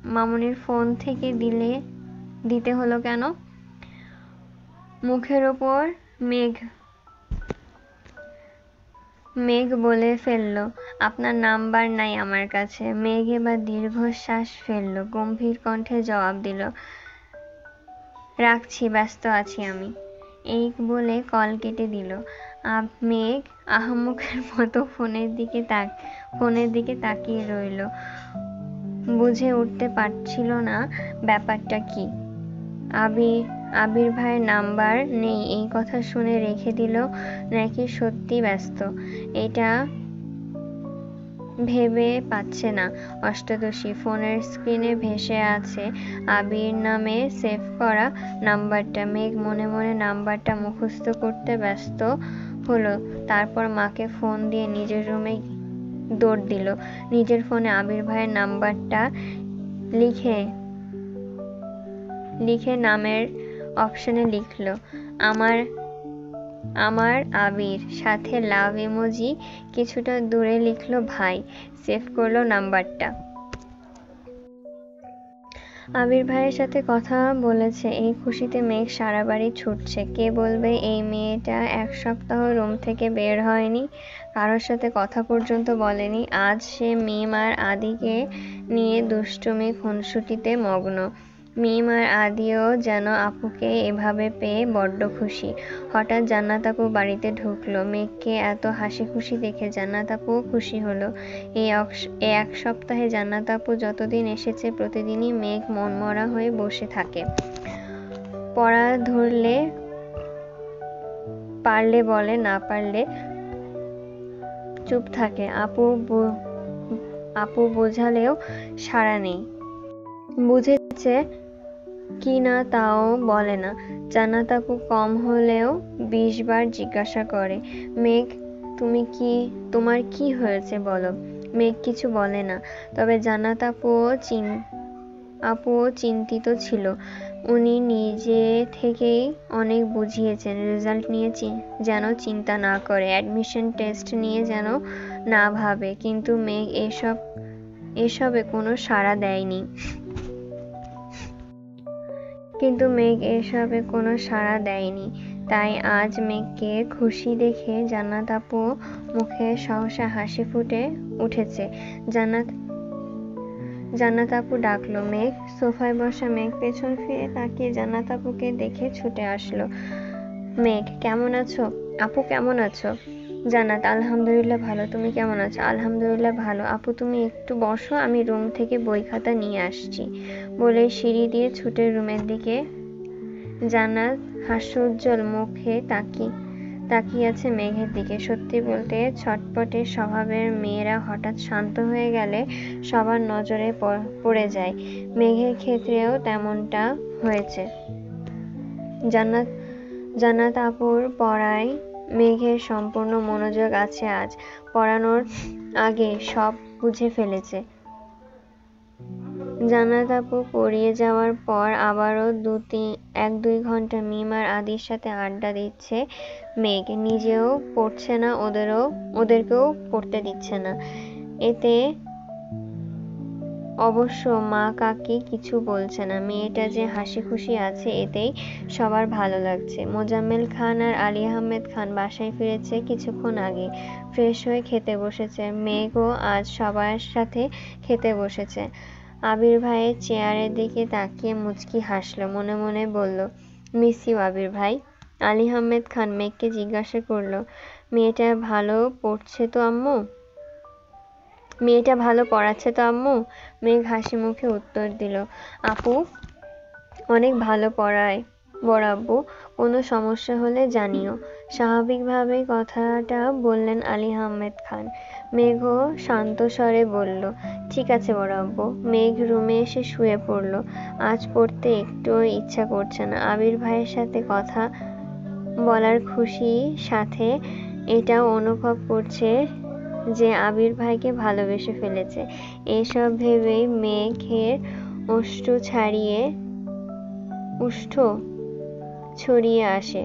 মামুনির ফোন থেকে দিতে হলো কেন? মুখের ওপর মেঘ বলে ফেলল, আপনার নাম্বার নাই আমার কাছে। মেঘ এবার দীর্ঘশ্বাস ফেলল, গম্ভীর কণ্ঠে জবাব দিল, রাখছি, ব্যস্ত আছি আমি। এই বলে কল কেটে দিল। মেঘ আহাম্মকের মতো ফোনের দিকে তাকিয়ে রইল। বুঝে উঠতে পারছিল না ব্যাপারটা কি। আবির ভাইয়ের নাম্বার নেই এই কথা শুনে রেখে দিল নাকি সত্যি ব্যস্ত, এটা ভেবে পাচ্ছে না। অষ্টাদশী ফোনের স্ক্রিনে ভেসে আছে আবির নামে সেভ করা নাম্বারটা। মেঘ মনে মনে নাম্বারটা মুখস্থ করতে ব্যস্ত হলো। তারপর মাকে ফোন দিয়ে নিজের রুমে দৌড় দিল। নিজের ফোনে আবির ভাইয়ের নাম্বারটা লিখে নামের অপশনে লিখল, আমার আবির, সাথে লাভ ইমোজি। কিছুটা দূরে লিখল ভাই। সেভ করলো নাম্বারটা। আবির ভাইয়ের সাথে কথা বলেছে এই খুশিতে মেঘ সারা বাড়ি ছুটছে। কে বলবে এই মেয়েটা 1 সপ্তাহ রুম থেকে বের হয়নি, কারোর সাথে কথা পর্যন্ত বলেনি। আজ সে মিম আর আদিকে নিয়ে দুষ্টুমি খুনসুটিতে মগ্ন। মিম আর আদিও যেন আপুকে এভাবে পেয়ে বড্ড খুশি। হঠাৎ জান্নাত আপু বাড়িতে ঢুকলো। মেঘকে এত হাসি খুশি দেখে জান্নাত আপুও খুশি হলো। এই 1 সপ্তাহে জান্নাত আপু যতদিন এসেছে প্রতিদিনই মেঘ মনমরা হয়ে বসে থাকে। পড়া ধরলে পারলে বলে, না পারলে চুপ থাকে। আপু বোঝালেও সাড়া নেই। বুঝেছে কি না তাও বলে না। জান্নাত আপু কম হলেও 20 বার জিজ্ঞাসা করে, মেঘ তোমার কি হয়েছে বলো। মেঘ কিছু বলে না। তবে জান্নাত আপুও চিন্তিত ছিল। উনি নিজে থেকেই অনেক বুঝিয়েছেন রেজাল্ট নিয়ে যেন চিন্তা না করে, অ্যাডমিশন টেস্ট নিয়ে যেন না ভাবে। কিন্তু মেঘ এসবে কোনো সাড়া দেয়নি। তাই আজ মেঘকে খুশি দেখে জান্নাত আপু মুখে সহসা হাসি ফুটে উঠেছে। জান্নাত আপু ডাকলো, মেঘ। সোফায় বসা মেঘ পেছন ফিরে তাকিয়ে জান্নাত আপুকে দেখে ছুটে আসলো। মেঘ, কেমন আছো? আপু কেমন আছো? জান্নাত, আলহামদুলিল্লাহ ভালো, তুমি কেমন আছো? আলহামদুলিল্লাহ ভালো। আপু তুমি একটু বসো, আমি রুম থেকে বই খাতা নিয়ে আসছি। বলে সিঁড়ি দিয়ে ছুটে রুমের দিকে। জান্নাত হাস্যোজ্জ্বল মুখে তাকিয়ে আছে মেঘের দিকে। সত্যি বলতে ছটপটে স্বভাবের মেয়েরা হঠাৎ শান্ত হয়ে গেলে সবার নজরে পড়ে যায়। মেঘের ক্ষেত্রেও তেমনটা হয়েছে। জান্নাত আপুর পড়ায় মেঘের সম্পূর্ণ মনোযোগ আছে আজ। পড়ানোর আগে সব বুঝে ফেলেছে। জান্নাত আপু পড়িয়ে যাওয়ার পর আবারও 1-2 ঘন্টা মিম আর আদির সাথে আড্ডা দিচ্ছে মেঘ। নিজেও পড়ছে না, ওদেরকেও পড়তে দিচ্ছে না। এতে অবশ্য মা কাকি কিছু বলছে না। মেয়েটা যে হাসি খুশি আছে এতেই সবার ভালো লাগছে। মোজাম্মেল খান আর আলী আহমেদ খান বাসায় ফিরেছে কিছুক্ষণ আগে। ফ্রেশ হয়ে খেতে বসেছে। মেঘও আজ সবার সাথে খেতে বসেছে। আবির ভাইয়ের চেয়ারের দিকে তাকিয়ে মুচকি হাসল, মনে মনে বলল, মিস ইউ আবির ভাই। আলী আহমেদ খান মেঘকে জিজ্ঞাসা করল, মেয়েটা ভালো পড়ছে তো আম্মু? মেয়েটা ভালো পড়াচ্ছে তো আম্মু? মেঘ হাসি মুখে উত্তর দিল, আপু অনেক ভালো পড়ায় বড় আব্বু, কোনো সমস্যা হলে জানিও। স্বাভাবিকভাবেই কথাটা বললেন আলী আহমেদ খান। মেঘও শান্ত স্বরে বলল, ঠিক আছে বড় আব্বু। মেঘ রুমে এসে শুয়ে পড়ল। আজ পড়তে একটুও ইচ্ছা করছে না। আবির ভাইয়ের সাথে কথা বলার খুশির সাথে এটাও অনুভব করছে যে আবির ভাইকে ভালোবেসে ফেলেছে। এসব ভেবেই মেঘের ওষ্ঠ ছড়িয়ে আসে।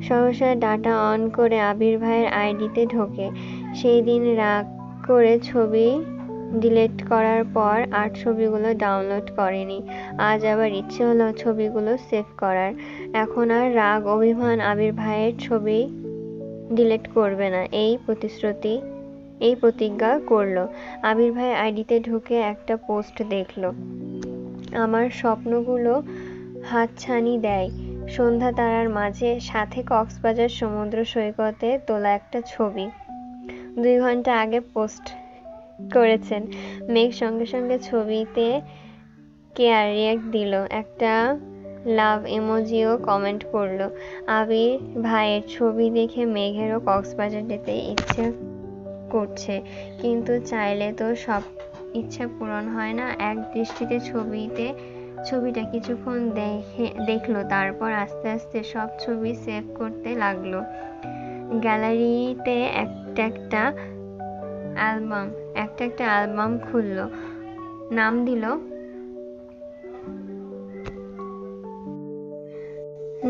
সহসা ডাটা অন করে আবির ভাইয়ের আইডিতে ঢোকে। সেই দিন রাগ করে ছবি ডিলিট করার পর আর ছবিগুলো ডাউনলোড করেনি। আজ আবার ইচ্ছে হলো ছবিগুলো সেভ করার। এখন আর রাগ অভিমান আবির ভাইয়ের ছবি ডিলিট করবে না, এই প্রতিজ্ঞা করলো। আবির ভাই আইডিতে ঢুকে একটা পোস্ট দেখলো, আমার স্বপ্নগুলো হাতছানি দেয় সন্ধ্যা তারার মাঝে, সাথে কক্সবাজার সমুদ্র সৈকতে তোলা একটা ছবি। 2 ঘন্টা আগে পোস্ট করেছেন। মেঘ সঙ্গে সঙ্গে ছবিতে কেয়ার রিয়াক্ট দিল, একটা লাভ ইমোজিও কমেন্ট করলো। আবির ভাইয়ের ছবি দেখে মেঘেরও কক্সবাজার যেতে ইচ্ছে করছে, কিন্তু চাইলে তো সব ইচ্ছা পূরণ হয় না। এক দৃষ্টিতে ছবিটা কিছুক্ষণ দেখলো, তারপর আস্তে আস্তে সব ছবি সেভ করতে লাগলো। গ্যালারিতে একটা একটা অ্যালবাম খুললো।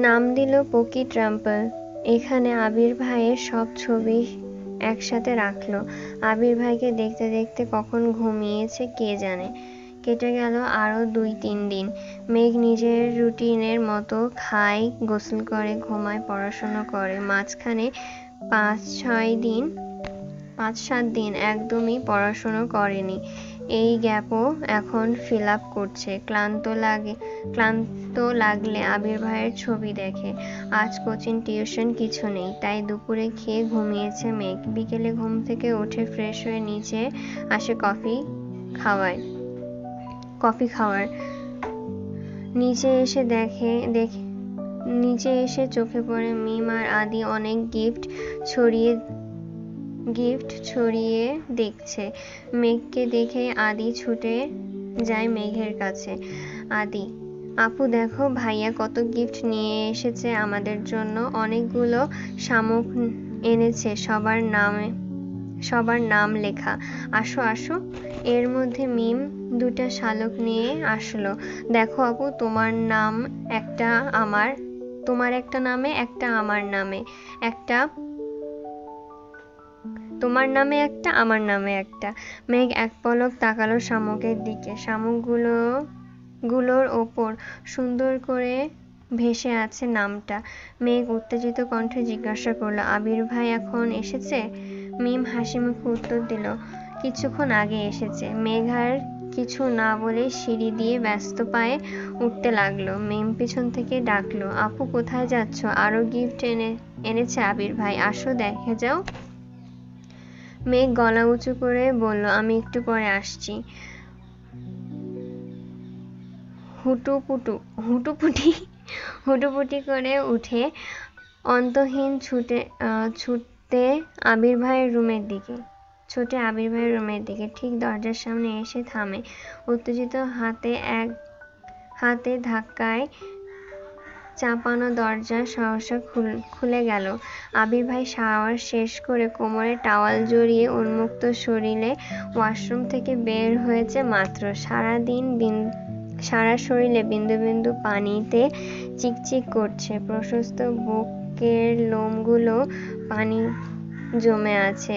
নাম দিল পকি ট্রাম্পল। এখানে আবির ভাইয়ের সব ছবি একসাথে রাখলো। আবির ভাইকে দেখতে দেখতে কখন ঘুমিয়েছে কে জানে। কেটে গেল আরো 2-3 দিন। মেঘ নিজের রুটিনের মতো খায়, গোসল করে, ঘুমায়, পড়াশোনা করে। মাঝখানে 5-7 দিন একদমই পড়াশোনা করেনি। এই গ্যাপও এখন ফিল আপ করছে। ক্লান্ত লাগলে আবির ভাইয়ের ছবি দেখে। আজ কোচিং টিউশন কিছু নেই, তাই দুপুরে খেয়ে ঘুমিয়েছে মেঘ। বিকেলে ঘুম থেকে উঠে ফ্রেশ হয়ে নিচে আসে কফি খাওয়ার। নিচে এসে চোখে পড়ে মিম আর আদি অনেক গিফট ছড়িয়ে দেখছে। মেঘকে দেখে আদি ছুটে যায় মেঘের কাছে। আদি, আপু দেখো ভাইয়া কত গিফট নিয়ে এসেছে আমাদের জন্য। অনেকগুলো শামুক এনেছে, সবার নাম লেখা। আসো আসো। এর মধ্যে মিম 2টা শালুক নিয়ে আসলো। দেখো আপু, তোমার একটা নামে একটা, আমার নামে একটা, আমার নামে একটা। মেঘ এক পলক তাকালো শামুকের দিকে। শামুকগুলোর ওপর সুন্দর করে ভেসে আছে নামটা। মেঘ উত্তেজিত কণ্ঠে জিজ্ঞাসা করলো, আবির ভাই এখন এসেছে? মিম হাসি মুখে উত্তর দিল, কিছুক্ষণ আগে এসেছে। মেঘ আর কিছু না বলে সিঁড়ি দিয়ে ব্যস্ত পায়ে উঠতে লাগলো। মিম পিছন থেকে ডাকলো, আপু কোথায় যাচ্ছ? আরো গিফট এনেছে আবির ভাই, আসো দেখে যাও। মেঘ গলা উঁচু করে বলল, আমি একটু পরে আসছি। হুটুপুটি করে উঠে অন্তহীন ছুটে আবির ভাইয়ের রুমের দিকে। ঠিক দরজার সামনে এসে থামে। উত্তেজিত হাতে ধাক্কায় চাপানো দরজা সহসা খুলে গেল। আবির ভাই শাওয়ার শেষ করে কোমরে টাওয়াল জড়িয়ে উন্মুক্ত শরীরে ওয়াশরুম থেকে বের হয়েছে মাত্র। সারা শরীরে বিন্দু বিন্দু পানিতে চিকচিক করছে। প্রশস্ত বুকের লোমগুলো পানি জমে আছে।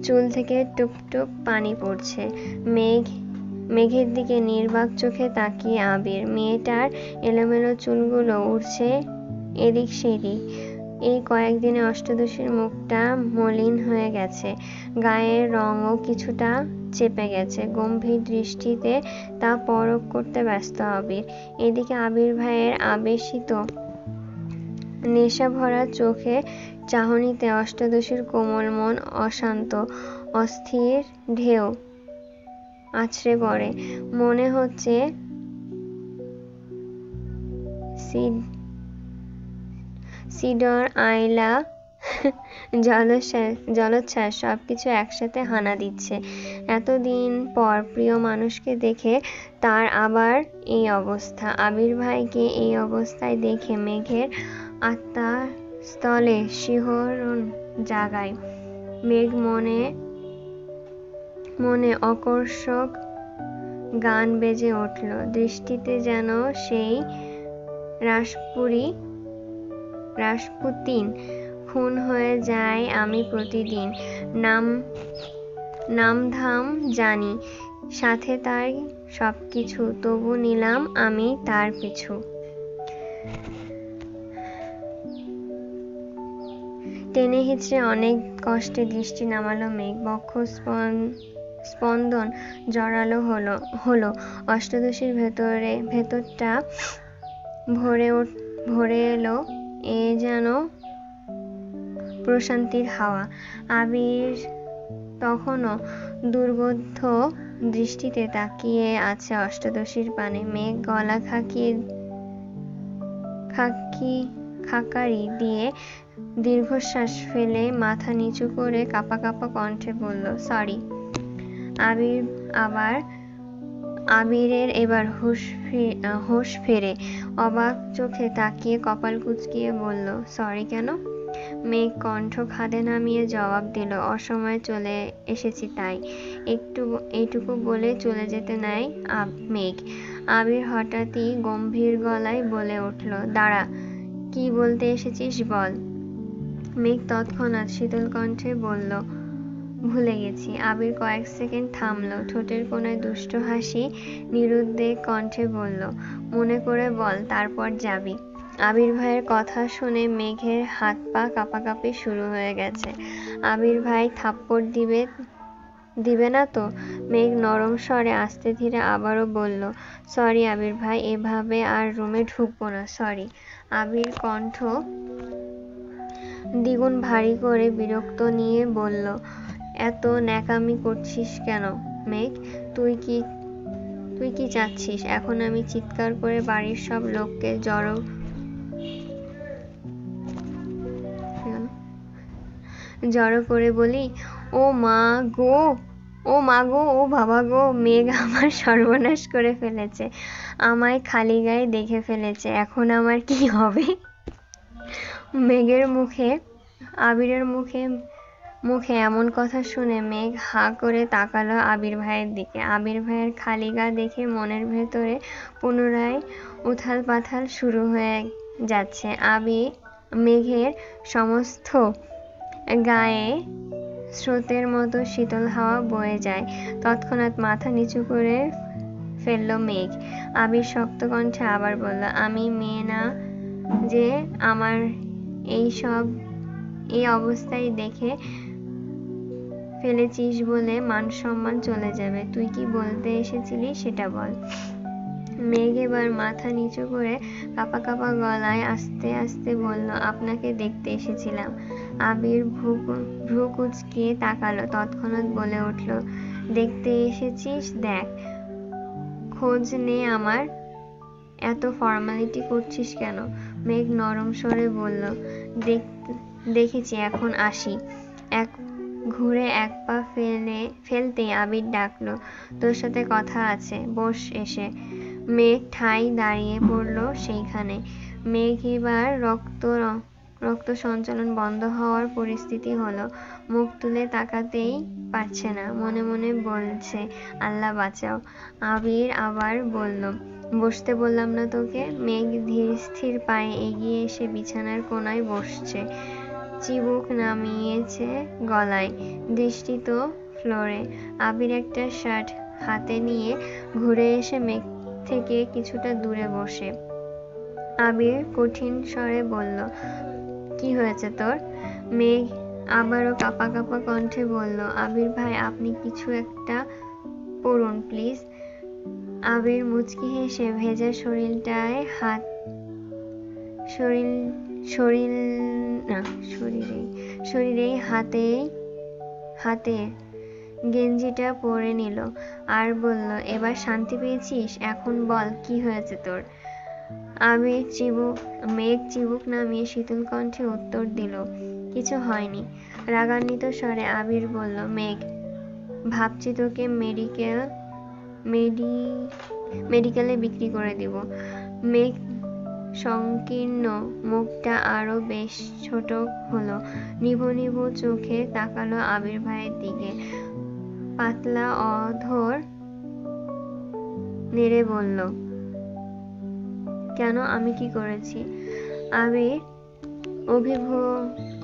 চুল থেকে টুপটুপ পানি পড়ছে। মেঘের দিকে নির্বাক চোখে তাকিয়ে আবির। মেয়েটার এলোমেলো চুলগুলো উড়ছে এদিক সেদিক। এই কয়েকদিনে অষ্টাদশীর মুখটা মলিন হয়ে গেছে। গায়ের রঙও কিছুটা চেপে গেছে। গম্ভীর দৃষ্টিতে তা পরখ করতে ব্যস্ত আবির। এদিকে আবির ভাইয়ের আবেশিত নেশাভরা চোখে চাহনিতে অষ্টাদশীর কোমল মন অশান্ত অস্থির ঢেউ আছড়ে পড়ে। মনে হচ্ছে সিডর, আইলা, জলোচ্ছ্বাস সবকিছু একসাথে হানা দিচ্ছে। এতদিন পর প্রিয় মানুষকে দেখে তার আবার এই অবস্থা। আবির ভাইকে এই অবস্থায় দেখে মেঘের আত্মাস্থলে শিহরণ জাগায়। মেঘ মনে মনে অকর্ষক গান বেজে উঠল। দৃষ্টিতে যেন সেই রাসপুতিন খুন হয়ে যায় আমি প্রতিদিন। নামধাম জানি, সাথে তার সবকিছু, তবু নিলাম আমি তার পিছু। টেনে হিচড়ে অনেক কষ্টে দৃষ্টি নামালো মেঘ। বক্ষ স্পন্দন জড়ালো হলো। অষ্টাদশীর ভেতরটা ভরে এলো এ যেন প্রশান্তির হাওয়া। আবির তখনও দুর্বোধ্য দৃষ্টিতে তাকিয়ে আছে অষ্টাদশীর পানে। মেঘ গলা খাকারি দিয়ে দীর্ঘশ্বাস ফেলে মাথা নিচু করে কাঁপা কাঁপা কণ্ঠে বলল, সরি। আবিরের এবার হুঁশ ফেরে। অবাক চোখে তাকিয়ে কপাল কুঁচকিয়ে বলল, সরি কেন? মেঘ কণ্ঠ খাদে নামিয়ে জবাব দিল, অসময়ে চলে এসেছি তাই। এইটুকু বলে চলে যেতে নেয় মেঘ। আবির হঠাৎই গম্ভীর গলায় বলে উঠল, দাঁড়া, কি বলতে এসেছিস বল। মেঘ তৎক্ষণাৎ শীতল কণ্ঠে বলল, ভুলে গেছি। আবির কয়েক সেকেন্ড থামল। ঠোঁটের কোণায় দুষ্ট হাসি নিরুদ্বেগ কণ্ঠে বলল, মনে করে বল, তারপর যাবি। আবির ভাইয়ের কথা শুনে মেঘের হাত পা কাঁপাকাঁপি শুরু হয়ে গেছে। আবির ভাই থাপ্পড় দিবে না তো? মেঘ নরম স্বরে আস্তে ধীরে আবারও বলল, সরি আবির ভাই, এভাবে আর রুমে ঢুকবো না, সরি। আবির কণ্ঠ দ্বিগুণ ভারী করে বিরক্ত নিয়ে বলল, এত ন্যাকামি করছিস কেন মেঘ? তুই কি চাচ্ছিস এখন আমি চিৎকার করে বাড়ির সব লোককে জড়ো করে বলি, ও মা গো, ও বাবা গো, মেঘ আমার সর্বনাশ করে ফেলেছে, আমায় খালি গায়ে দেখে ফেলেছে, এখন আমার কি হবে? আবিরের মুখে এমন কথা শুনে মেঘ হাঁ করে তাকালো আবির ভাইয়ের দিকে। আবির ভাইয়ের খালি গা দেখে মনের ভেতরে পুনরায় উথাল পাথাল শুরু হয়ে যাচ্ছে। মেঘের সমস্ত গায়ে স্রোতের মতো শীতল হাওয়া বয়ে যায়। তৎক্ষণাৎ মাথা নিচু করে ফেলল মেঘ। আবির শক্ত কণ্ঠে আবার বলল, আমি মেয়ে না যে আমার এই অবস্থায় দেখে ফেলেছিস বলে মান সম্মান চলে যাবে। তুই কি বলতে এসেছিলি সেটা বল। মেঘ এবার মাথা নিচু করে কাঁপা কাঁপা গলায় আস্তে আস্তে বলল, আপনাকে দেখতে এসেছিলাম। আবির ভ্রু কুঁচকিয়ে তাকালো। তৎক্ষণাৎ বলে উঠল, দেখতে এসেছিস? দেখ, খোঁজ নে আমার, এত ফর্মালিটি করছিস কেন? মেঘ নরম স্বরে বলল, দেখেছি, এখন আসি। ঘুরে এক পা ফেলতেই আবির ডাকলো, তোর সাথে কথা আছে, বস এসে। মেঘ ঠাই দাঁড়িয়ে পড়ল সেইখানে। মেঘ এবার রক্ত সঞ্চালন বন্ধ হওয়ার পরিস্থিতি হলো। মুখ তুলে তাকাতেই পারছে না। মনে মনে বলছে, আল্লাহ বাঁচাও। আবির আবার বলল, বসতে বললাম না তোকে? মেঘ ধীর স্থির পায়ে এগিয়ে এসে বিছানার কোণায় বসছে। চিবুক নামিয়েছে গলায়, দৃষ্টি তো ফ্লোরে। আবির একটা শার্ট হাতে নিয়ে ঘুরে এসে মেঘ থেকে কিছুটা দূরে বসে আবির কঠিন স্বরে বলল, কি হয়েছে তোর? আবারও কাঁপা কাঁপা কণ্ঠে বলল, আবির ভাই আপনি কিছু একটা পড়ুন প্লিজ। আবির মুচকি হেসে ভেজা শরীরেই হাতে গেঞ্জিটা পরে নিল আর বলল, এবার শান্তি পেয়েছিস? এখন বল কি হয়েছে তোর? মেঘ চিবুক নামিয়ে শীতল কণ্ঠে উত্তর দিল, কিছু হয়নি। রাগান্বিত স্বরে আবির বলল, মেঘ ভাবছি তোকে মেডিকেলে বিক্রি করে দিব। মেঘ সংকীর্ণ মুখটা আরো বেশ ছোট হলো, নিভু নিভু চোখে তাকালো আবির ভাইয়ের দিকে, পাতলা অধর নেড়ে বলল, কেন, আমি কি করেছি? আবির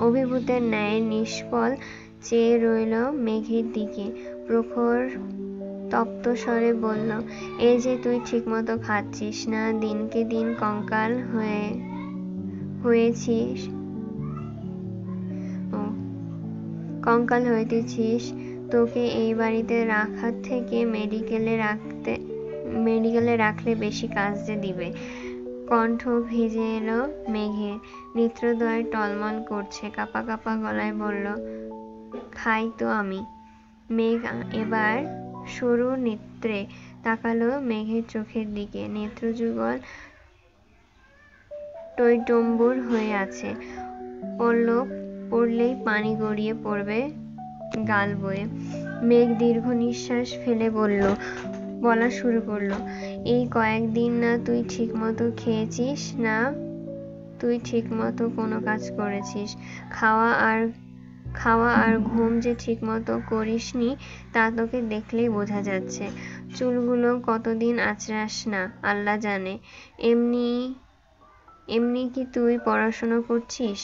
অভিভূতের ন্যায় নিষ্ফল চেয়ে রইল মেঘের দিকে। প্রখর তপ্ত স্বরে বলল, এই যে তুই ঠিকমতো খাচ্ছিস না, দিনকে দিন কঙ্কাল হইতেছিস। তোকে এই বাড়িতে রাখার থেকে মেডিকেলে রাখলে বেশি কাজ যে দিবে। কণ্ঠ ভিজে এলো মেঘের, নেত্রদ্বয় টলমল করছে, কাঁপা কাঁপা গলায় বলল, খাই তো আমি। মেঘ এবার সরু নেত্রে তাকালো মেঘের চোখের দিকে, নেত্রযুগল টইটম্বুর হয়ে আছে, পলক পড়লেই পানি গড়িয়ে পড়বে গাল বয়ে। মেঘ দীর্ঘ নিঃশ্বাস ফেলে বলা শুরু করলো, এই কয়েকদিন না তুই ঠিকমতো খেয়েছিস, না তুই ঠিকমতো কোনো কাজ করেছিস। খাওয়া আর ঘুম যে ঠিকমতো করিসনি তা তোকে দেখলেই বোঝা যাচ্ছে। চুলগুলো কতদিন আঁচড়াস না আল্লাহ জানে। এমনি কি তুই পড়াশোনা করছিস?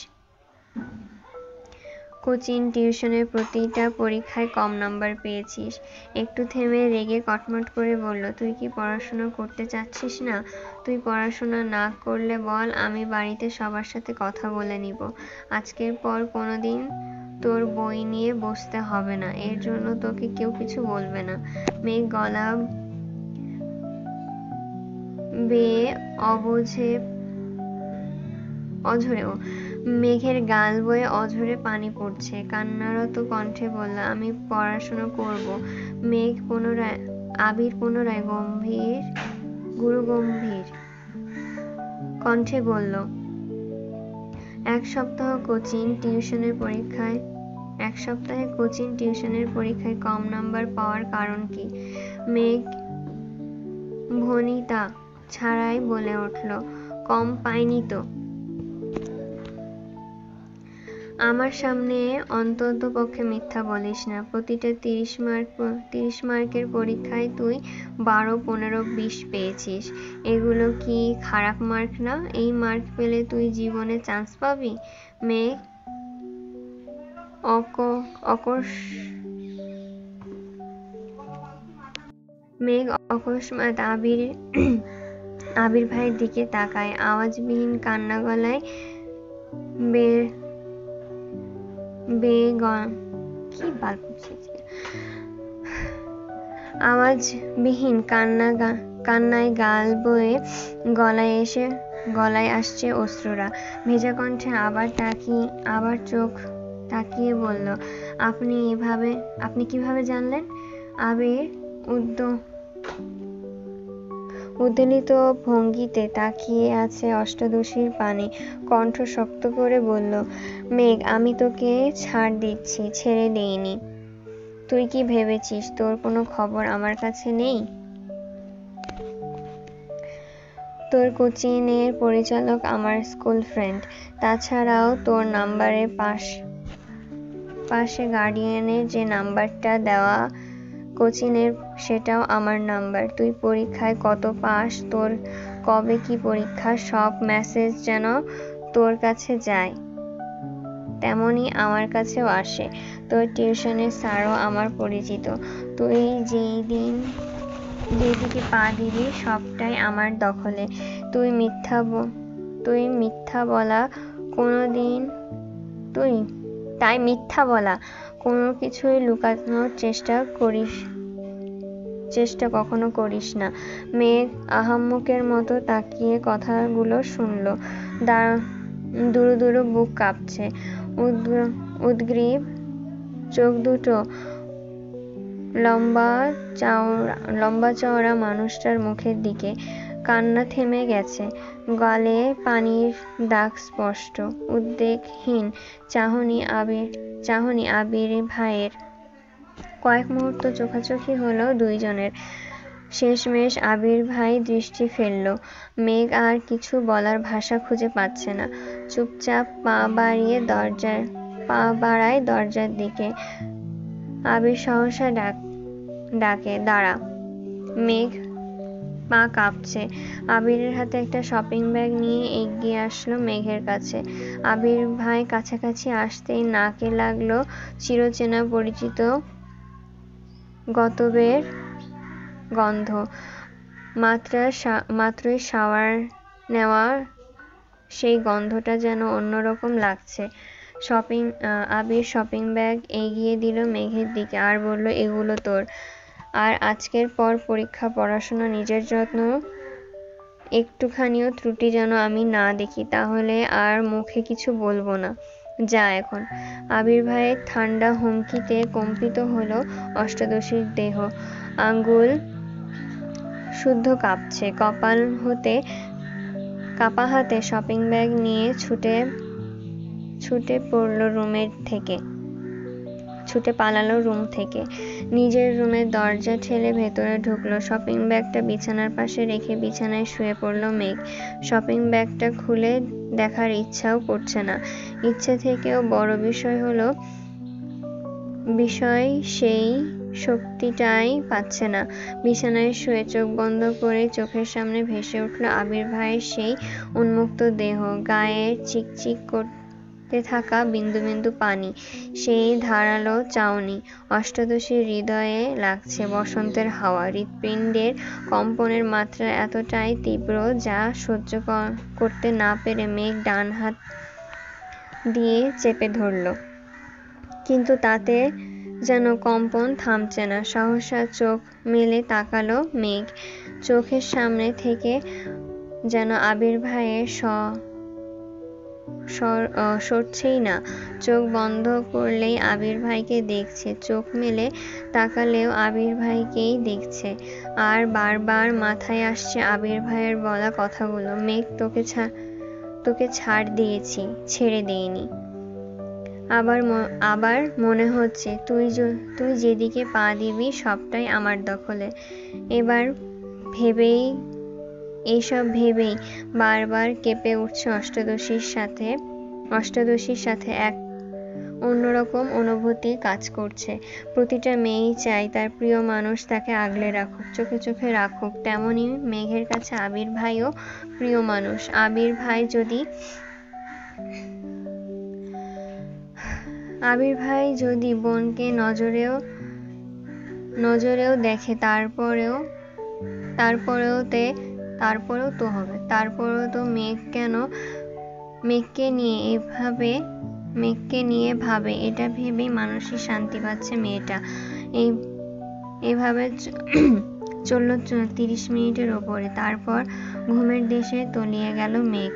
কোচিং টিউশনের প্রতিটা পরীক্ষায় কম নাম্বার পেয়েছিস। একটু থেমে রেগে কটমট করে বলল, তুই কি পড়াশোনা করতে চাচ্ছিস না? তুই পড়াশোনা না করলে বল, আমি বাড়িতে সবার সাথে কথা বলে নিব। আজকের পর কোনোদিন তোর বই নিয়ে বসতে হবে না, এর জন্য তোকে কেউ কিছু বলবে না। মেঘ গলা বেয়ে মেঘের গাল বয়ে অঝরে পানি পড়ছে, কান্নারত কণ্ঠে বলল, আমি পড়াশোনা করব। আবির পুনরায় গুরুগম্ভীর কণ্ঠে বলল, এক সপ্তাহে কোচিং টিউশনের পরীক্ষায় কম নাম্বার পাওয়ার কারণ কি? মেঘ ভনিতা ছাড়াই বলে উঠল, কম পাইনি তো। আমার সামনে অন্ততপক্ষে মিথ্যা বলিস না। প্রতিটা 30 মার্কের পরীক্ষায় তুই 12, 15, 20 পেয়েছিস। এগুলো কি খারাপ মার্ক না? এই মার্ক পেলে তুই জীবনে চান্স পাবি? মেঘ অকস্মাৎ আবির ভাইয়ের দিকে তাকায়, আওয়াজবিহীন কান্না গলায় কান্নায় গাল বয়ে গলায় আসছে অশ্রুরা। ভেজা কণ্ঠে আবার চোখ তাকিয়ে বলল, আপনি কিভাবে জানলেন? আবির উদ্বেলিত ভঙ্গিতে তাকিয়ে আছে অষ্টাদশীর পানে, কণ্ঠ শক্ত করে বলল, মেঘ আমি তোকে ছাড় দিচ্ছি, ছেড়ে দেইনি। তুই কি ভেবেছিস তোর কোনো খবর আমার কাছে নেই? তোর কোচিংয়ের পরিচালক আমার স্কুল ফ্রেন্ড। তাছাড়াও তোর নাম্বারের পাশে গার্ডিয়ানের যে নাম্বারটা দেওয়া কোচিংয়ের, সেটাও আমার নাম্বার। তুই পরীক্ষায় কত পাস, তোর কবে কি পরীক্ষা, সব মেসেজ যেন তোর কাছে যায়, তেমনি আমার কাছেও আসে। তোর টিউশনের স্যারও আমার পরিচিত। তুই যেদিকে পা দিবি সবটাই আমার দখলে। তুই মিথ্যা বলা তাই মিথ্যা বলা, কোনো কিছুই লুকানোর চেষ্টা কখনো করিস না। মেঘ আহাম্মকের মতো তাকিয়ে কথাগুলো শুনল। দুরু দুরু বুক কাঁপছে। উদগ্রীব চোখ দুটো লম্বা চওড়া মানুষটার মুখের দিকে। কান্না থেমে গেছে, গালে পানির দাগ স্পষ্ট। উদ্বেগহীন চাহনি আবির ভাইয়ের। কয়েক মুহূর্ত চোখাচোখি হলো দুইজনের। শেষমেশ আবির ভাই দৃষ্টি ফেলল। মেঘ আর কিছু বলার ভাষা খুঁজে পাচ্ছে না। চুপচাপ পা বাড়ায় দরজার দিকে। আবির সহসা ডাকে, দাঁড়া। মেঘ পা কাঁপছে। আবিরের হাতে একটা শপিং ব্যাগ নিয়ে এগিয়ে আসলো মেঘের কাছে। আবির ভাই কাছাকাছি আসতেই নাকে লাগলো চিরচেনা পরিচিত গতবের গন্ধ। মাত্রই শাওয়ার নেওয়া সেই গন্ধটা যেন অন্যরকম লাগছে। আবির শপিং ব্যাগ এগিয়ে দিল মেঘের দিকে আর বলল, এগুলো তোর। আর আজকের পর পরীক্ষা, পড়াশোনা, নিজের যত্ন, একটুখানিও ত্রুটি যেন আমি না দেখি, তাহলে আর মুখে কিছু বলবো না। যা এখন। আবির ভাইয়ের ঠান্ডা হুমকিতে কম্পিত হলো অষ্টাদশীর দেহ। আঙ্গুল শুদ্ধ কাঁপছে। কাপা হাতে শপিং ব্যাগ নিয়ে ছুটে পালালো রুম থেকে। নিজের রুমের দরজা ঠেলে ভেতরে ঢুকলো। শপিং ব্যাগটা বিছানার পাশে রেখে বিছানায় শুয়ে পড়ল মেঘ। শপিং ব্যাগটা খুলে দেখার ইচ্ছাও করছে না। ইচ্ছে থেকেও বড় বিষয় সেই শক্তিটাই পাচ্ছে না। বিছানায় শুয়ে চোখ বন্ধ করে চোখের সামনে ভেসে উঠল আবির ভাইয়ের সেই উন্মুক্ত দেহ, গায়ে চিকচিক করতে থাকা বিন্দু বিন্দু পানি, সেই ধারালো চাউনি। অষ্টাদশীর হৃদয়ে লাগছে বসন্তের হাওয়া। হৃৎপিণ্ডের কম্পনের মাত্রা এতটাই তীব্র যা সহ্য করতে না পেরে মেঘ ডান হাত দিয়ে চেপে ধরল। কিন্তু তাতে যেন কম্পন থামছে না। সহসা চোখ মেলে তাকালো মেঘ। চোখের সামনে থেকে যেন আবির ভাইয়ের সরছেই না। চোখ বন্ধ করলেই আবির ভাইকে দেখছে, চোখ মেলে তাকালেও আবির ভাইকেই দেখছে। আর বারবার মাথায় আসছে আবির ভাইয়ের বলা কথাগুলো, মেঘ তোকে ছাড় দিয়েছি, ছেড়ে দেইনি। আবার মনে হচ্ছে তুই যেদিকে পা দিবি সবটাই আমার দখলে। এইসব ভেবেই বারবার কেঁপে উঠছে অষ্টাদশীর সাথে এক অন্যরকম অনুভূতি কাজ করছে। প্রতিটা মেয়েই চায় তার প্রিয় মানুষ তাকে আগলে রাখুক, চোখে চোখে রাখুক। তেমনি মেঘের কাছে আবির ভাইও প্রিয় মানুষ। আবির ভাই যদি বোনকে নজরেও দেখে, তারপরেও তো হবে। তারপরেও তো মেঘকে নিয়ে ভাবে। এটা ভেবেই মানসিক শান্তি পাচ্ছে মেয়েটা। এভাবে চলল 30 মিনিটের ওপরে। তারপর ঘুমের দেশে তলিয়ে গেল মেঘ।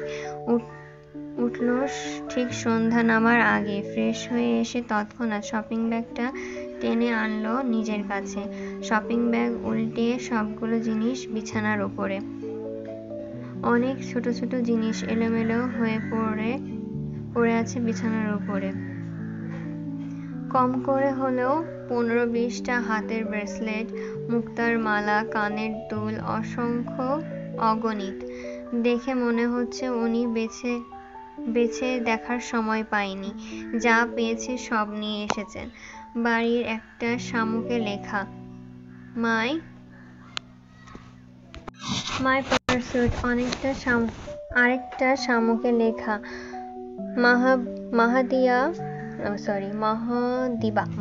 উঠল ঠিক সন্ধ্যা নামার আগে। ফ্রেশ হয়ে এসে তৎক্ষণাৎ শপিং ব্যাগটা টেনে আনলো নিজের কাছে। শপিং ব্যাগ উল্টিয়ে সবগুলো জিনিস বিছানার ওপরে। অনেক ছোট ছোট জিনিস এলোমেলো হয়ে পড়ে আছে বিছানার ওপরে। কম করে হলেও 15-20টা হাতের ব্রেসলেট, মুক্তার মালা, কানের দুল, অসংখ্য অগণিত। দেখে মনে হচ্ছে উনি বেছে দেখার সময় পায়নি। যা পেয়েছে সব নিয়ে এসেছেন। বাড়ির একটা শামুকে লেখা, মাই পারস্যুট। আরেকটা শামুকে লেখা,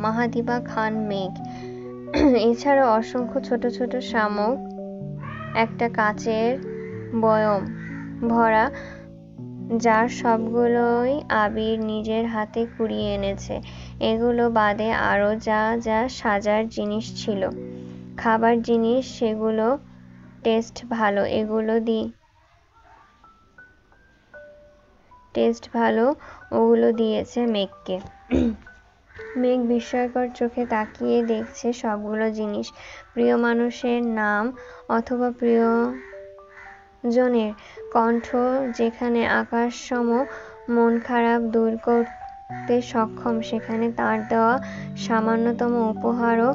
মাহাদিবা খান মেঘ। এছাড়াও অসংখ্য ছোট ছোট শামুক, একটা কাচের বয়ম ভরা যার সবগুলোই আবির নিজের হাতে কুড়িয়ে এনেছে। এগুলো বাদে আরো যা যা সাজার জিনিস ছিল, খাবার জিনিস, সেগুলো টেস্ট ভালো, ওগুলো দিয়েছে মেঘকে। মেঘ বিস্ময়কর চোখে তাকিয়ে দেখছে সবগুলো জিনিস। প্রিয় মানুষের নাম অথবা প্রিয়জনের কণ্ঠ যেখানে আকাশসম মন খারাপ দূর করতে সক্ষম, সেখানে তার দেওয়া সামান্যতম উপহারও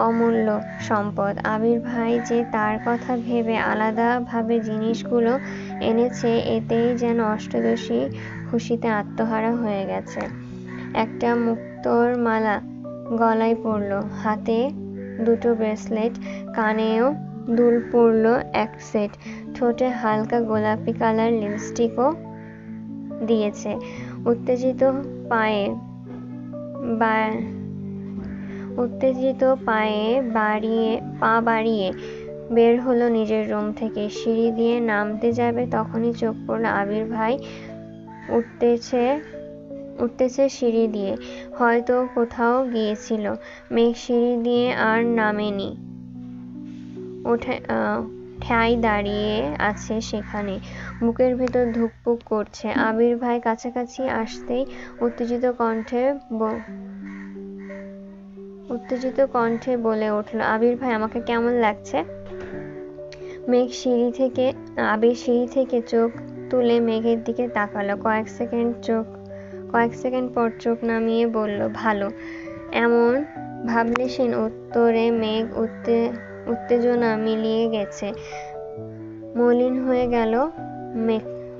অমূল্য সম্পদ। আবির ভাই যে তার কথা ভেবে আলাদাভাবে জিনিসগুলো এনেছে, এতেই যেন অষ্টাদশী খুশিতে আত্মহারা হয়ে গেছে। একটা মুক্তোর মালা গলায় পরলো, হাতে দুটো ব্রেসলেট, কানেও দুল পরলো এক সেট, ঠোঁটে হালকা গোলাপি কালার লিপস্টিকও দিয়েছে। উত্তেজিত পা বাড়িয়ে বের হলো নিজের রুম থেকে। সিঁড়ি দিয়ে নামতে যাবে, তখনই চোখ পড়ল আবির ভাই উঠতেছে সিঁড়ি দিয়ে। হয়তো কোথাও গিয়েছিল। মেঘ সিঁড়ি দিয়ে আর নামেনি, ঠায় দাঁড়িয়ে আছে সেখানে, বুকের ভেতর ধুকপুক করছে। আবির ভাই কাছাকাছি আসতেই উত্তেজিত কণ্ঠে বলে উঠল, আবির ভাই, আমাকে কেমন লাগছে? আবির সিঁড়ি থেকে চোখ তুলে মেঘের দিকে তাকালো। কয়েক সেকেন্ড পর চোখ নামিয়ে বলল, ভালো। এমন ভাবলেশীন উত্তরে মেঘ উত্তেজনা মিলিয়ে গেছে। মলিন হয়ে গেল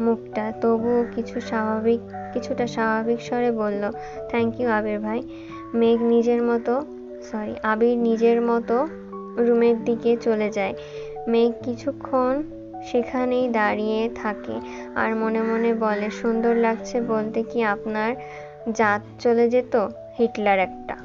মুখটা, তবুও কিছুটা স্বাভাবিক স্বরে বলল, থ্যাংক ইউ আবির ভাই। আবির নিজের মতো রুমের দিকে চলে যায়। মেঘ কিছুক্ষণ সেখানেই দাঁড়িয়ে থাকে আর মনে মনে বলে, সুন্দর লাগছে বলতে কি আপনার জাত চলে যেত, হিটলার একটা।